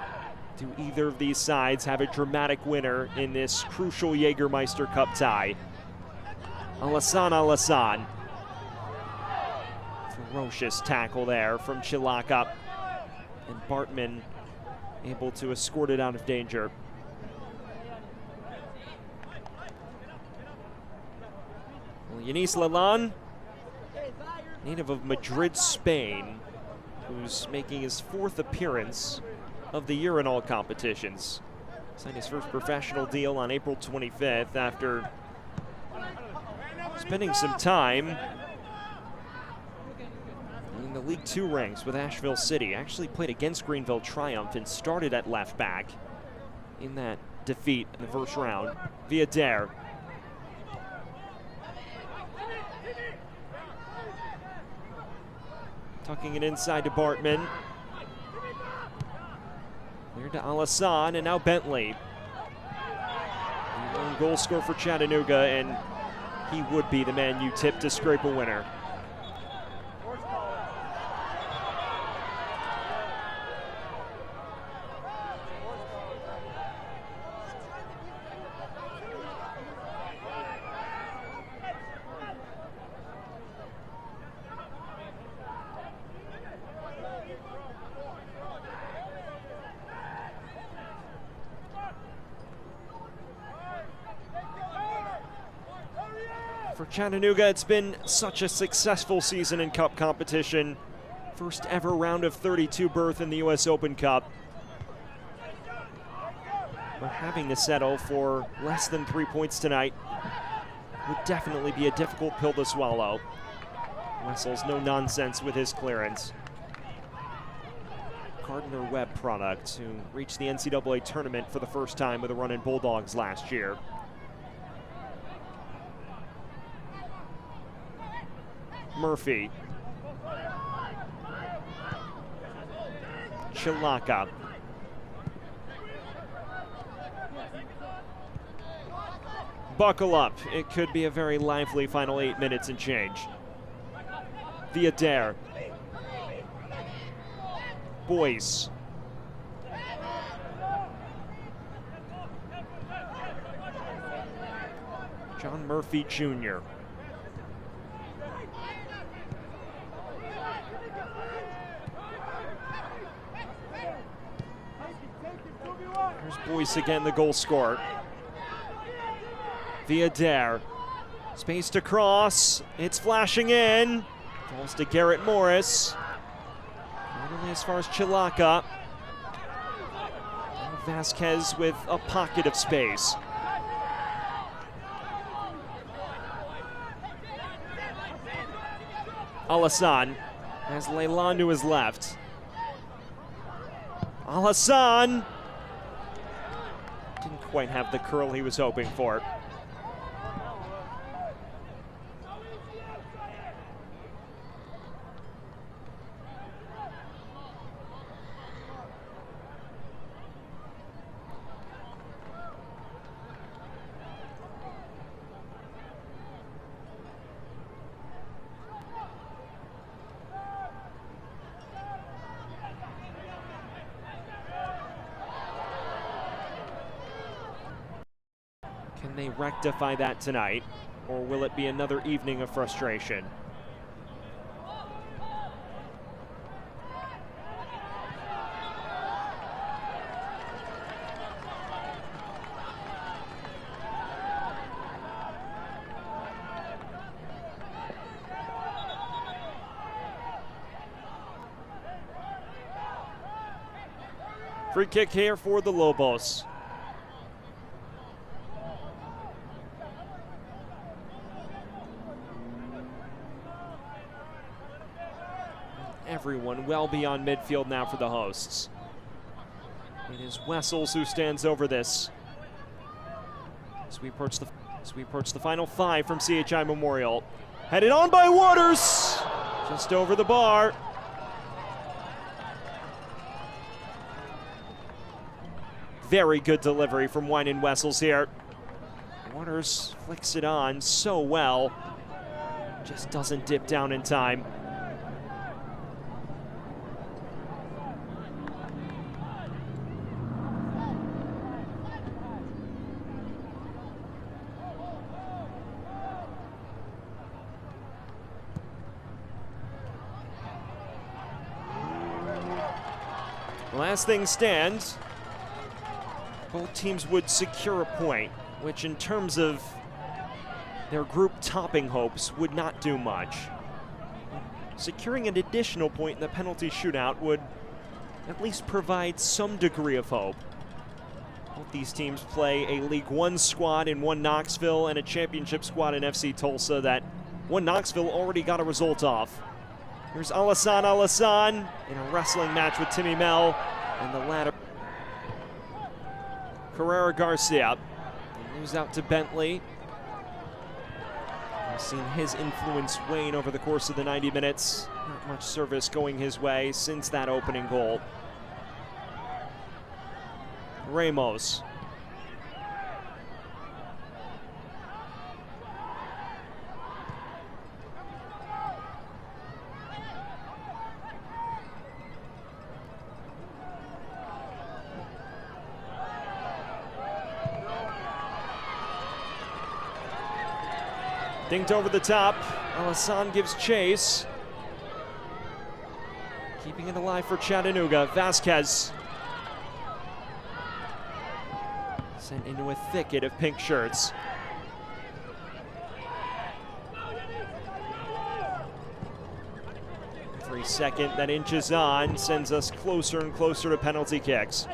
Do either of these sides have a dramatic winner in this crucial Jägermeister Cup tie? Alassane. Ferocious tackle there from Chilaka. And Bartman able to escort it out of danger. Well, Yanis Lelan, native of Madrid, Spain, who's making his 4th appearance of the year in all competitions. Signed his first professional deal on April 25th after spending some time in the League Two ranks with Asheville City. Actually played against Greenville Triumph and started at left back in that defeat in the first round. Via Dare. Tucking it inside to Bartman. Clear to Alassane, and now Bentley. One goal score for Chattanooga, and he would be the man you tip to scrape a winner. For Chattanooga, it's been such a successful season in Cup competition. First ever round of 32 berth in the U.S. Open Cup. But having to settle for less than 3 points tonight would definitely be a difficult pill to swallow. Wessel's no nonsense with his clearance. Gardner-Webb product, who reached the NCAA tournament for the first time with a run in Bulldogs last year. Murphy. Chilaka. Buckle up. It could be a very lively final 8 minutes and change. Via Dare. Boyce. John Murphy Jr. Here's Boyce again, the goal scorer. Via Dare. Space to cross. It's flashing in. Falls to Garrett Morris. Not only as far as Chilaka. Vasquez with a pocket of space. Alassane has Leyland to his left. Alassane didn't quite have the curl he was hoping for. Can they rectify that tonight, or will it be another evening of frustration? Free kick here for the Lobos. Everyone well beyond midfield now for the hosts. It is Wessels who stands over this. As we approach the final 5 from CHI Memorial. Headed on by Waters, just over the bar. Very good delivery from Wynan Wessels here. Waters flicks it on so well, just doesn't dip down in time. Last thing stands, both teams would secure a point, which in terms of their group topping hopes would not do much. Securing an additional point in the penalty shootout would at least provide some degree of hope. Both these teams play a League One squad in one Knoxville and a championship squad in FC Tulsa that one Knoxville already got a result off. Here's Alassane in a wrestling match with Timmy Mel, and the latter. Carrera Garcia moves out to Bentley. We've seen his influence wane over the course of the 90 minutes. Not much service going his way since that opening goal. Ramos. Dinked over the top. Alassane gives chase. Keeping it alive for Chattanooga. Vasquez. Sent into a thicket of pink shirts. Every second that inches on sends us closer and closer to penalty kicks.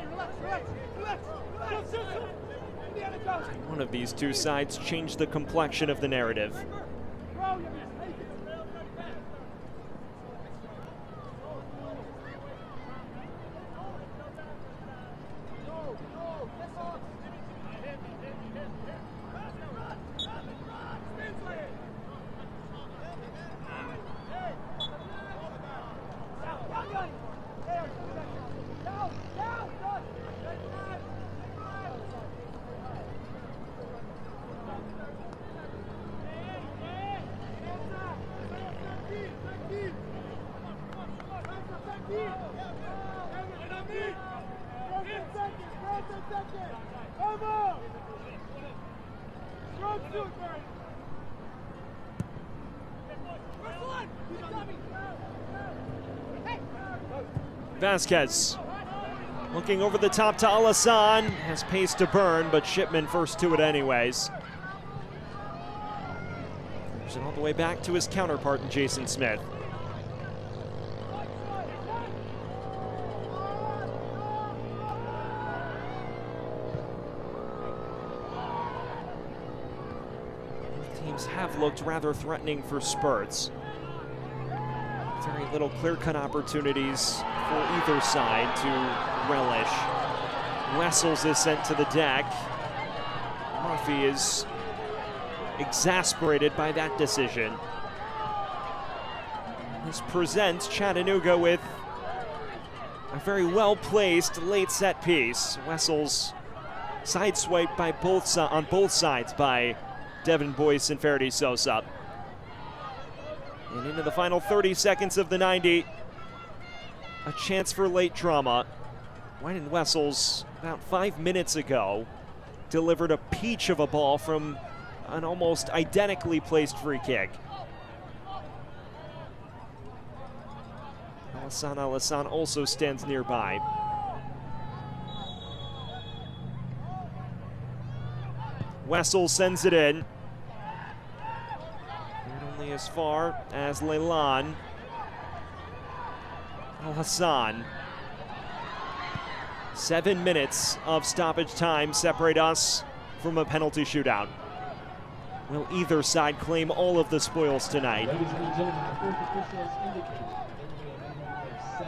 One of these two sides changed the complexion of the narrative. Vasquez looking over the top to Alassane, has pace to burn, but Shipman first to it anyways. Moves it all the way back to his counterpart in Jason Smith. Both teams have looked rather threatening for spurts. Very little clear-cut opportunities for either side to relish. Wessels is sent to the deck. Murphy is exasperated by that decision. This presents Chattanooga with a very well-placed late set piece. Wessels sideswiped by on both sides by Devin Boyce and Faraday Sosa. And into the final 30 seconds of the 90, a chance for late drama. Wyden Wessels, about 5 minutes ago, delivered a peach of a ball from an almost identically placed free kick. Alassane also stands nearby. Wessels sends it in. Only as far as Leilan. Alassane. 7 minutes of stoppage time separate us from a penalty shootout. Will either side claim all of the spoils tonight?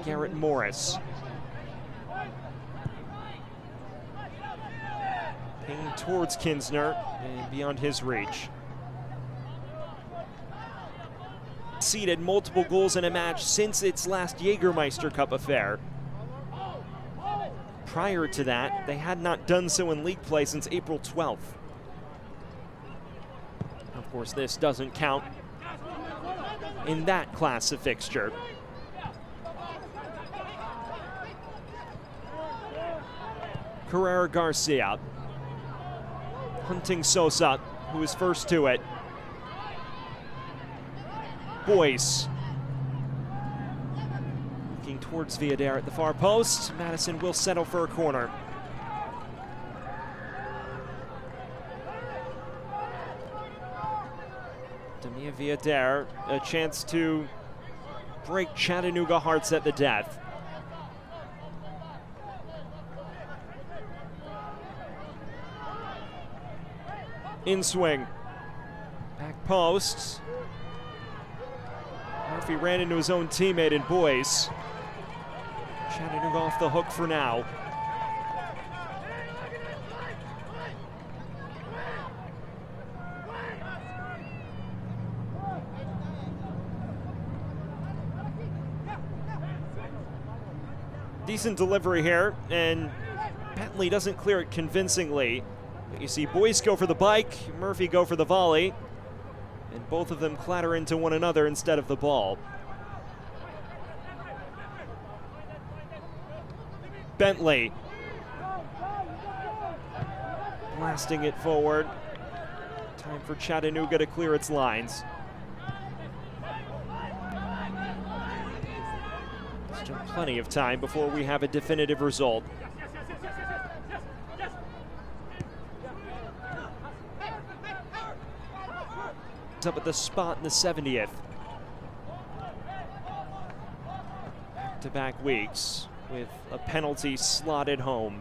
Garrett Morris. Ping towards Kinsner and beyond his reach. Conceded multiple goals in a match since its last Jägermeister Cup affair. Prior to that, they had not done so in league play since April 12th. Of course, this doesn't count in that class of fixture. Carrera Garcia. Hunting Sosa, who is first to it. Boyce. Looking towards Villader at the far post. Madison will settle for a corner. Damia Villader, a chance to break Chattanooga hearts at the death. In swing. Back post. Murphy ran into his own teammate in Boyce. Chattanooga off the hook for now. Decent delivery here, and Bentley doesn't clear it convincingly. But you see Boyce go for the bike, Murphy go for the volley, and both of them clatter into one another instead of the ball. Bentley blasting it forward. Time for Chattanooga to clear its lines. Still plenty of time before we have a definitive result. Up at the spot in the 70th. Back-to-back weeks with a penalty slotted home.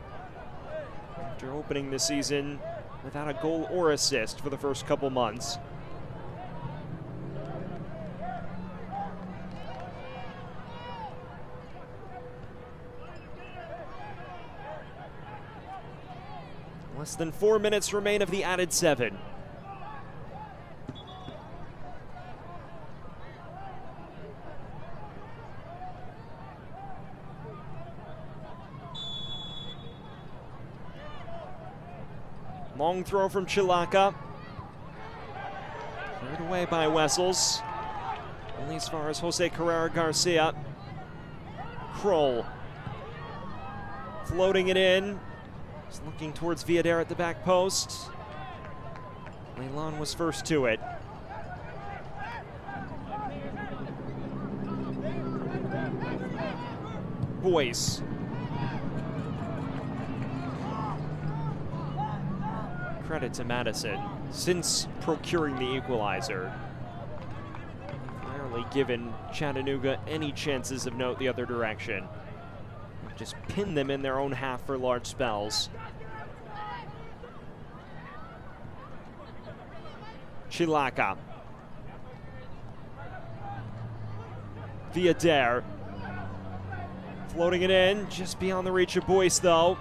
After opening the season without a goal or assist for the first couple months. Less than 4 minutes remain of the added 7. Long throw from Chilaka. Cleared away by Wessels. Only as far as Jose Carrera Garcia. Kroll. Floating it in. Just looking towards Villader at the back post. Leilan was first to it. Boyce. Credit to Madison. Since procuring the equalizer, really given Chattanooga any chances of note the other direction. Just pin them in their own half for large spells. Chilaka. Viader. Floating it in, just beyond the reach of Boyce though.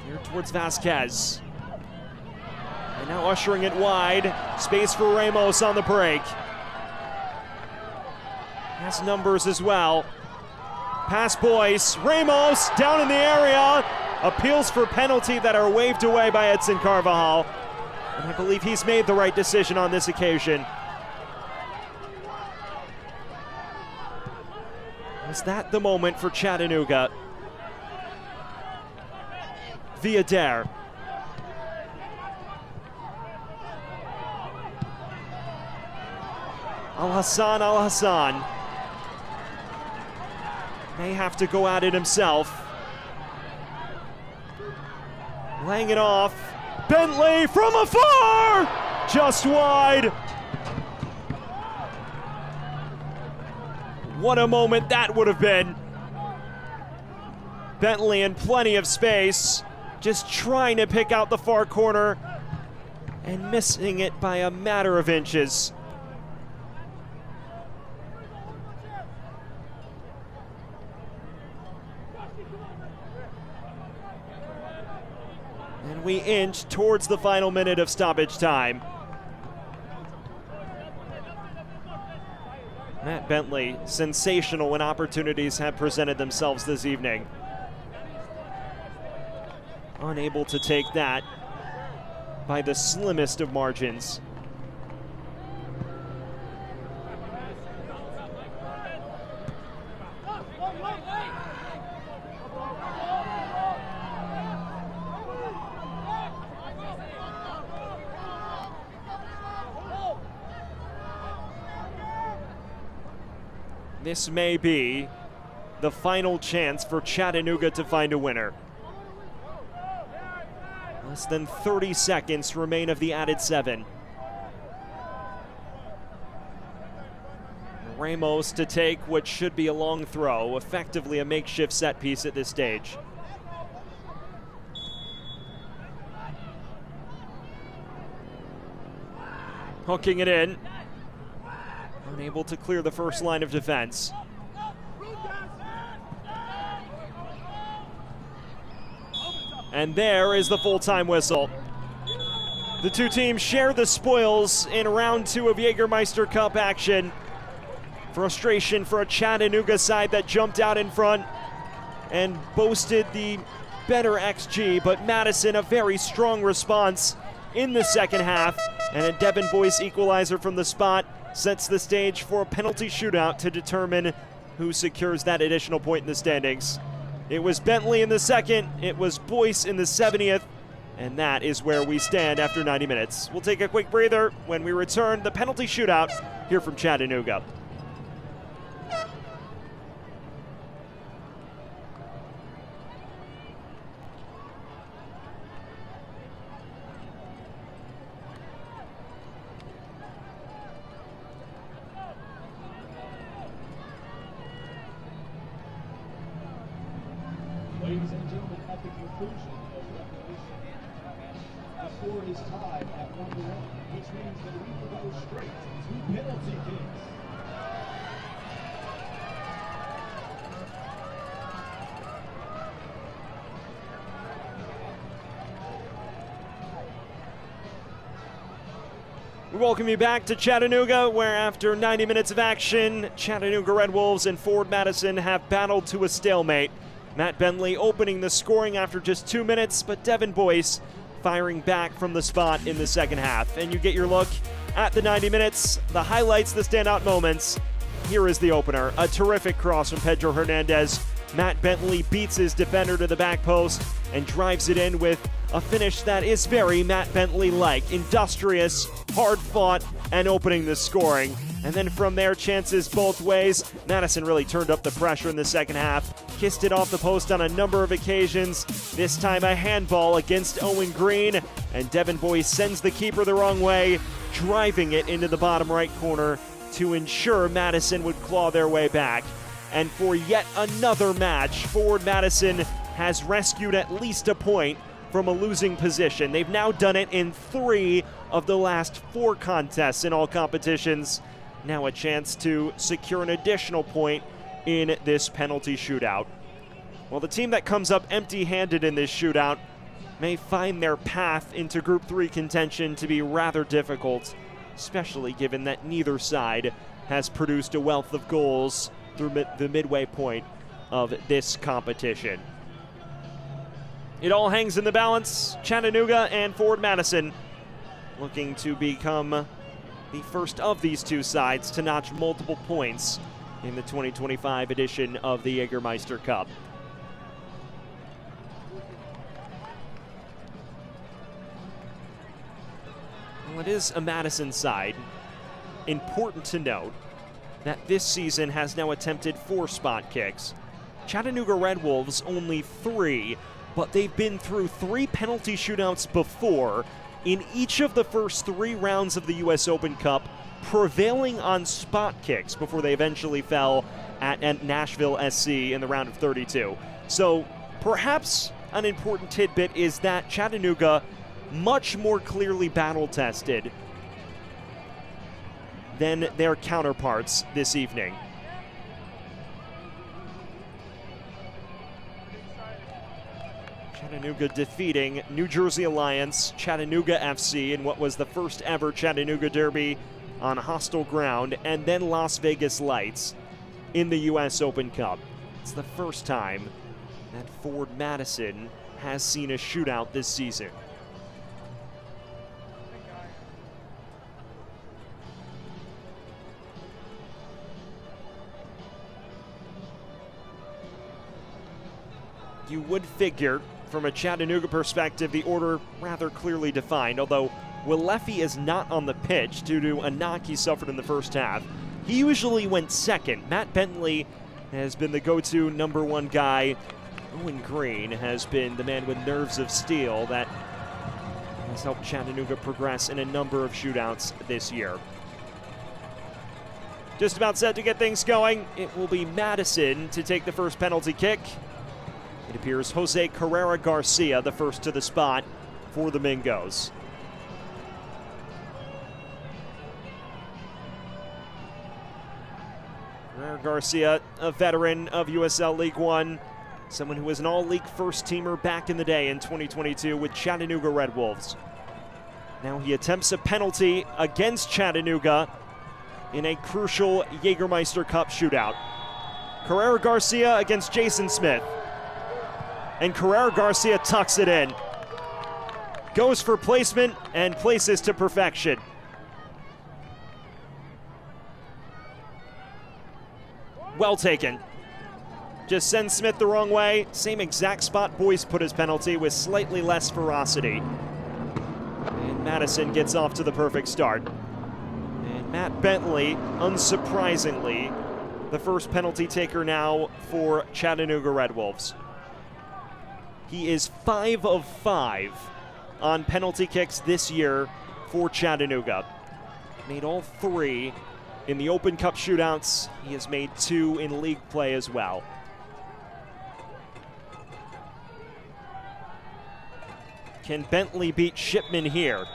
Here towards Vasquez. And now ushering it wide. Space for Ramos on the break. Has numbers as well. Pass Boyce. Ramos down in the area. Appeals for penalty that are waved away by Edson Carvajal. And I believe he's made the right decision on this occasion. Was that the moment for Chattanooga? Viader. Al-Hassan. May have to go at it himself. Laying it off. Bentley from afar! Just wide. What a moment that would have been. Bentley in plenty of space, just trying to pick out the far corner and missing it by a matter of inches. And we inch towards the final minute of stoppage time. Matt Bentley, sensational when opportunities have presented themselves this evening. Unable to take that by the slimmest of margins. This may be the final chance for Chattanooga to find a winner. Less than 30 seconds remain of the added 7. Ramos to take what should be a long throw, effectively a makeshift set piece at this stage. Hooking it in. Unable to clear the first line of defense. And there is the full-time whistle. The two teams share the spoils in round 2 of Jägermeister Cup action. Frustration for a Chattanooga side that jumped out in front and boasted the better XG, but Madison a very strong response in the second half, and a Devin Boyce equalizer from the spot sets the stage for a penalty shootout to determine who secures that additional point in the standings. It was Bentley in the second, it was Boyce in the 70th, and that is where we stand after 90 minutes. We'll take a quick breather. When we return, the penalty shootout here from Chattanooga. Ladies and gentlemen, at the conclusion of regulation, the score is tied at 1-1, which means that we will go straight to penalty kicks. We welcome you back to Chattanooga, where after 90 minutes of action, Chattanooga Red Wolves and Ford Madison have battled to a stalemate. Matt Bentley opening the scoring after just 2 minutes, but Devin Boyce firing back from the spot in the second half. And you get your look at the 90 minutes, the highlights, the standout moments. Here is the opener. A terrific cross from Pedro Hernandez. Matt Bentley beats his defender to the back post and drives it in with a finish that is very Matt Bentley-like. Industrious, hard-fought, and opening the scoring. And then from there, chances both ways. Madison really turned up the pressure in the second half. Kissed it off the post on a number of occasions. This time a handball against Owen Green. And Devin Boyce sends the keeper the wrong way. driving it into the bottom right corner to ensure Madison would claw their way back. And for yet another match, Forward Madison has rescued at least a point from a losing position. They've now done it in 3 of the last 4 contests in all competitions. Now a chance to secure an additional point in this penalty shootout. Well, the team that comes up empty-handed in this shootout may find their path into Group 3 contention to be rather difficult, especially given that neither side has produced a wealth of goals through the midway point of this competition. It all hangs in the balance. Chattanooga and Forward Madison looking to become the first of these 2 sides to notch multiple points in the 2025 edition of the Jägermeister Cup. Well, it is a Madison side. Important to note that this season has now attempted 4 spot kicks. Chattanooga Red Wolves only 3, but they've been through 3 penalty shootouts before in each of the first 3 rounds of the US Open Cup, prevailing on spot kicks before they eventually fell at Nashville SC in the round of 32. So perhaps an important tidbit is that Chattanooga much more clearly battle-tested than their counterparts this evening. Chattanooga defeating New Jersey Alliance, Chattanooga FC in what was the first ever Chattanooga Derby on hostile ground, and then Las Vegas Lights in the US Open Cup. It's the first time that Forward Madison has seen a shootout this season. You would figure, from a Chattanooga perspective, the order rather clearly defined, although Willefi is not on the pitch due to a knock he suffered in the first half. He usually went second. Matt Bentley has been the go-to number 1 guy. Owen Green has been the man with nerves of steel that has helped Chattanooga progress in a number of shootouts this year. Just about set to get things going. It will be Madison to take the first penalty kick. It appears Jose Carrera Garcia, the first to the spot for the Mingos. Carrera Garcia, a veteran of USL League One, someone who was an all-league first-teamer back in the day in 2022 with Chattanooga Red Wolves. Now he attempts a penalty against Chattanooga in a crucial Jägermeister Cup shootout. Carrera Garcia against Jason Smith. And Carrera Garcia tucks it in. Goes for placement and places to perfection. Well taken. Just sends Smith the wrong way. Same exact spot Boyce put his penalty with slightly less ferocity. And Madison gets off to the perfect start. And Matt Bentley, unsurprisingly, the first penalty taker now for Chattanooga Red Wolves. He is 5 of 5 on penalty kicks this year for Chattanooga. Made all 3 in the Open Cup shootouts. He has made 2 in league play as well. Can Bentley beat Shipman here?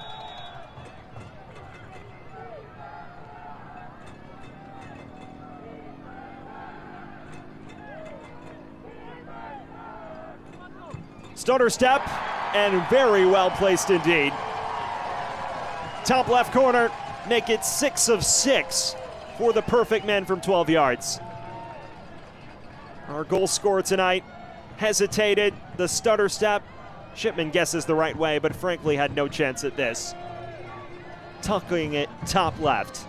Stutter step, and very well placed indeed. Top left corner, make it 6 of 6 for the perfect man from 12 yards. Our goal scorer tonight hesitated, the stutter step. Shipman guesses the right way, but frankly had no chance at this. Tucking it top left.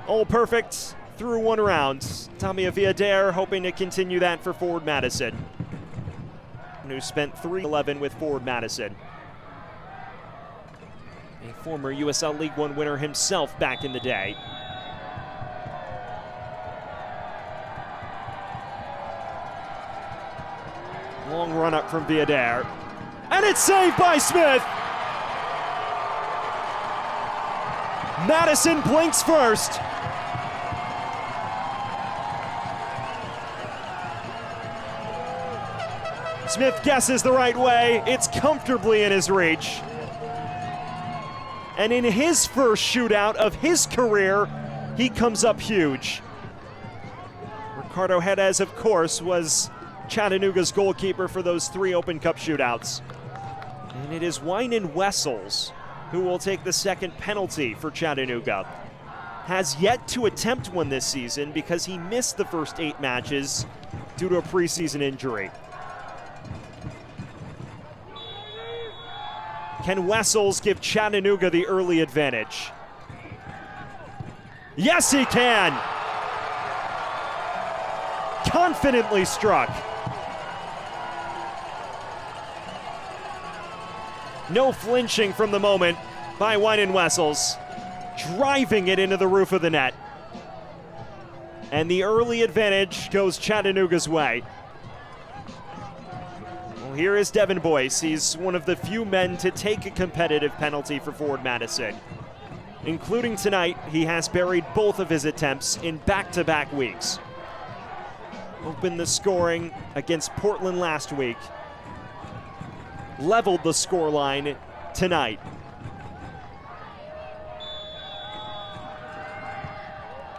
All perfect through 1 round. Tommy Aviadare hoping to continue that for Forward Madison, who spent 3-11 with Forward Madison. A former USL League One winner himself back in the day. Long run up from Viadaire. And it's saved by Smith! Madison blinks first. Smith guesses the right way. It's comfortably in his reach. And in his first shootout of his career, he comes up huge. Ricardo Jerez, of course, was Chattanooga's goalkeeper for those 3 Open Cup shootouts. And it is Wynan Wessels who will take the second penalty for Chattanooga. Has yet to attempt one this season because he missed the first 8 matches due to a preseason injury. Can Wessels give Chattanooga the early advantage? Yes, he can! Confidently struck. No flinching from the moment by Wynan Wessels, driving it into the roof of the net. And the early advantage goes Chattanooga's way. Well, here is Devin Boyce. He's one of the few men to take a competitive penalty for Forward Madison. Including tonight, he has buried both of his attempts in back-to-back weeks. Opened the scoring against Portland last week. Leveled the scoreline tonight.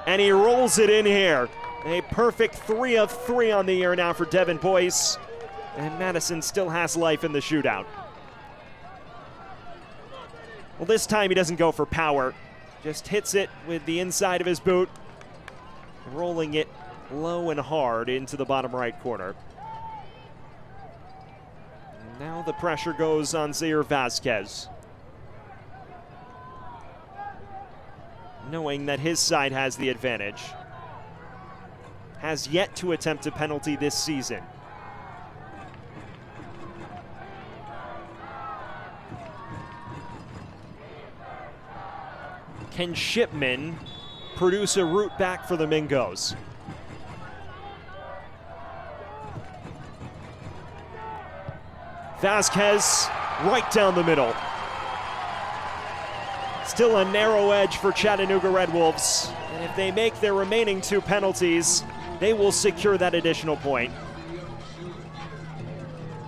And he rolls it in here. A perfect 3 of 3 on the year now for Devin Boyce. And Madison still has life in the shootout. Well, this time he doesn't go for power. Just hits it with the inside of his boot, rolling it low and hard into the bottom right corner. Now the pressure goes on Zaire Vasquez, knowing that his side has the advantage. Has yet to attempt a penalty this season. Can Shipman produce a route back for the Mingos? Vasquez right down the middle. Still a narrow edge for Chattanooga Red Wolves. And if they make their remaining 2 penalties, they will secure that additional point.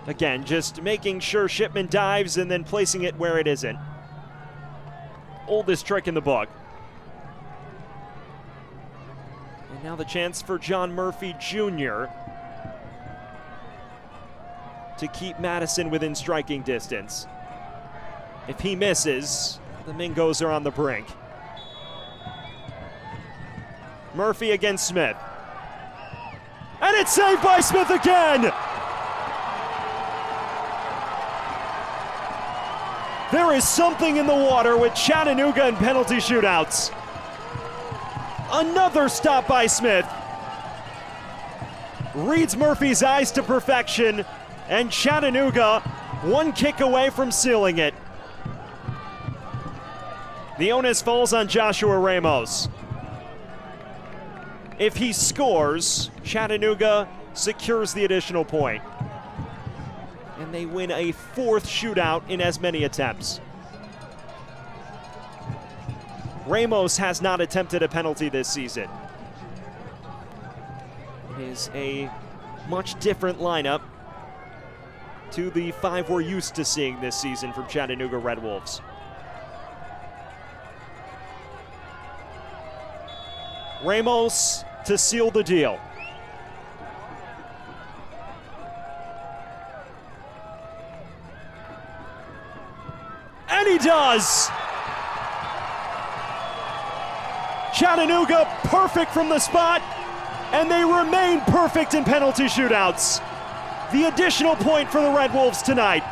Again, just making sure Shipman dives and then placing it where it isn't. Oldest trick in the book. And now the chance for John Murphy Jr. to keep Madison within striking distance. If he misses, the Mingos are on the brink. Murphy against Smith. And it's saved by Smith again! There is something in the water with Chattanooga and penalty shootouts. Another stop by Smith. Reads Murphy's eyes to perfection, and Chattanooga 1 kick away from sealing it. The onus falls on Joshua Ramos. If he scores, Chattanooga secures the additional point. And they win a 4th shootout in as many attempts. Ramos has not attempted a penalty this season. It is a much different lineup to the 5 we're used to seeing this season from Chattanooga Red Wolves. Ramos to seal the deal. And he does! Chattanooga perfect from the spot, and they remain perfect in penalty shootouts. The additional point for the Red Wolves tonight.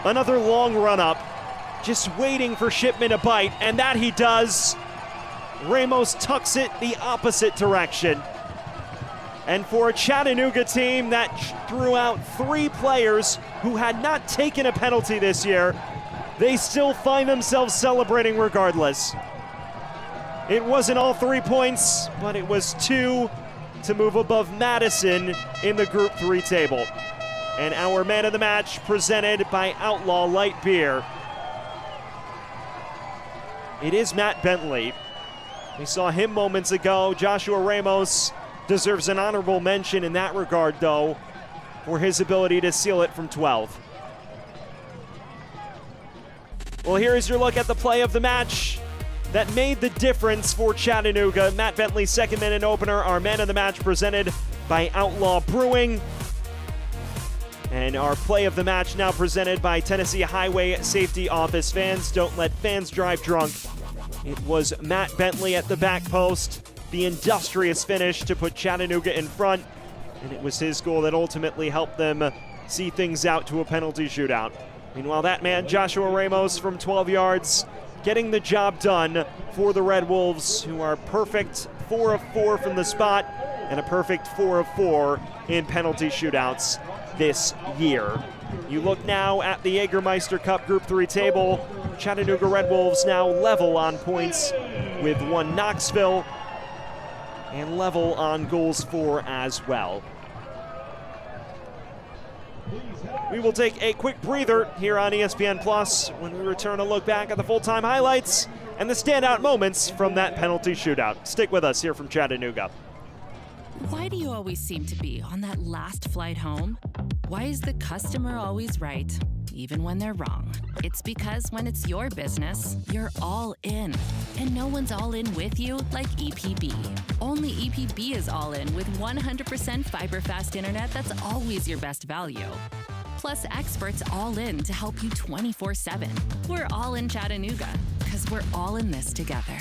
Another long run up, just waiting for Shipman to bite, and that he does. Ramos tucks it the opposite direction. And for a Chattanooga team that threw out 3 players who had not taken a penalty this year, they still find themselves celebrating regardless. It wasn't all 3 points, but it was 2 to move above Madison in the Group 3 table. And our man of the match presented by Outlaw Light Beer. it is Matt Bentley. We saw him moments ago. Joshua Ramos deserves an honorable mention in that regard, though, for his ability to seal it from 12. Well, here is your look at the play of the match that made the difference for Chattanooga. Matt Bentley's second minute opener, our man of the match, presented by Outlaw Brewing. And our play of the match now presented by Tennessee Highway Safety Office. Fans, don't let fans drive drunk. It was Matt Bentley at the back post, the industrious finish to put Chattanooga in front, and it was his goal that ultimately helped them see things out to a penalty shootout. Meanwhile, that man, Joshua Ramos, from 12 yards, getting the job done for the Red Wolves, who are perfect 4 of 4 from the spot and a perfect 4 of 4 in penalty shootouts this year. You look now at the Jägermeister Cup Group 3 table. Chattanooga Red Wolves now level on points with 1 Knoxville and level on goals for as well. We will take a quick breather here on ESPN Plus when we return to look back at the full-time highlights and the standout moments from that penalty shootout. Stick with us here from Chattanooga. Why do you always seem to be on that last flight home? Why is the customer always right, even when they're wrong? It's because when it's your business, you're all in. And no one's all in with you like EPB. Only EPB is all in with 100% fiber-fast internet that's always your best value. Plus experts all in to help you 24/7. We're all in Chattanooga because we're all in this together.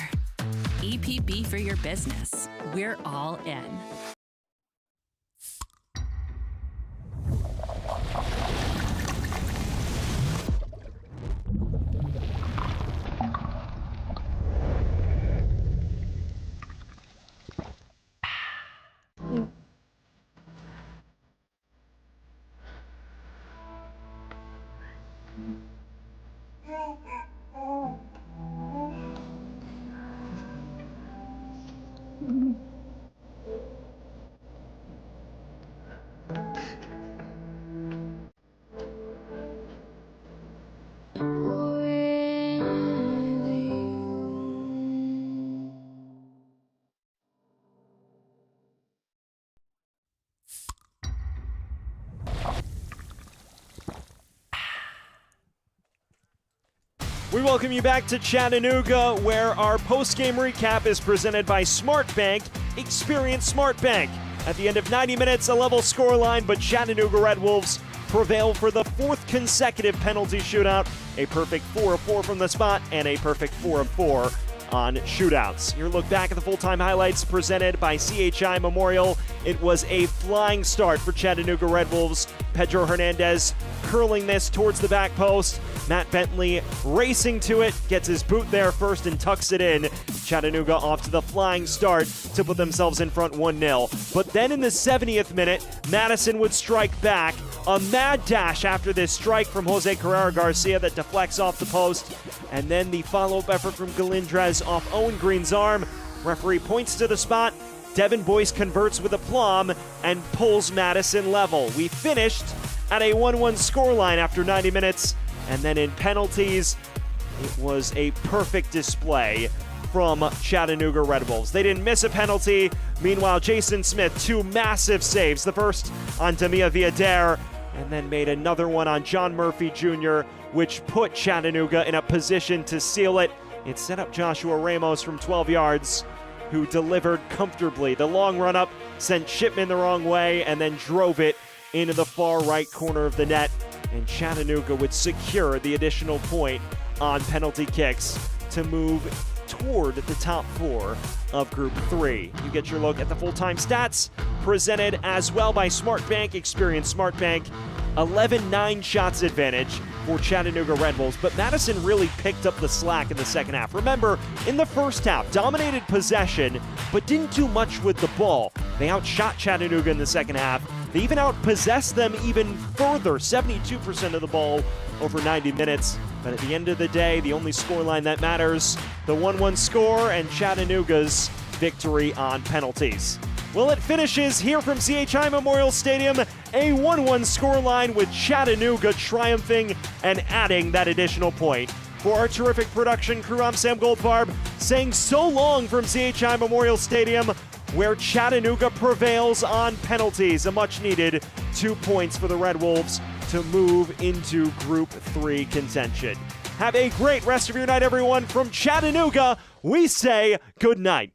EPB for your business. We're all in. We welcome you back to Chattanooga, where our post-game recap is presented by Smart Bank. Experience Smart Bank. At the end of 90 minutes, a level scoreline, but Chattanooga Red Wolves prevail for the 4th consecutive penalty shootout. A perfect 4 of 4 from the spot and a perfect 4 of 4 on shootouts. Your look back at the full-time highlights presented by CHI Memorial. It was a flying start for Chattanooga Red Wolves. Pedro Hernandez curling this towards the back post. Matt Bentley racing to it, gets his boot there first and tucks it in. Chattanooga off to the flying start to put themselves in front 1-0. But then in the 70th minute, Madison would strike back. A mad dash after this strike from Jose Carrera Garcia that deflects off the post. And then the follow-up effort from Galindrez off Owen Green's arm. Referee points to the spot. Devin Boyce converts with aplomb and pulls Madison level. We finished at a 1-1 scoreline after 90 minutes. And then in penalties, it was a perfect display from Chattanooga Red Wolves. They didn't miss a penalty. Meanwhile, Jason Smith, 2 massive saves. The first on Damia Villader, and then made another one on John Murphy Jr., which put Chattanooga in a position to seal it. It set up Joshua Ramos from 12 yards, who delivered comfortably. The long run-up sent Shipman the wrong way and then drove it into the far right corner of the net. And Chattanooga would secure the additional point on penalty kicks to move toward the top 4 of Group 3. You get your look at the full-time stats presented as well by Smart Bank. Experience Smart Bank. 11-9 shots advantage for Chattanooga Red Wolves, but Madison really picked up the slack in the second half. Remember, in the first half, dominated possession, but didn't do much with the ball. They outshot Chattanooga in the second half. They even outpossessed them even further, 72% of the ball over 90 minutes. But at the end of the day, the only scoreline that matters, the 1-1 score and Chattanooga's victory on penalties. Well, it finishes here from CHI Memorial Stadium, a 1-1 scoreline with Chattanooga triumphing and adding that additional point. For our terrific production crew, I'm Sam Goldfarb, saying so long from CHI Memorial Stadium, where Chattanooga prevails on penalties. A much-needed 2 points for the Red Wolves to move into Group 3 contention. Have a great rest of your night, everyone. From Chattanooga, we say good night.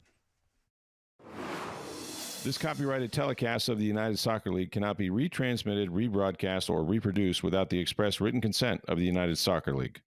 This copyrighted telecast of the United Soccer League cannot be retransmitted, rebroadcast, or reproduced without the express written consent of the United Soccer League.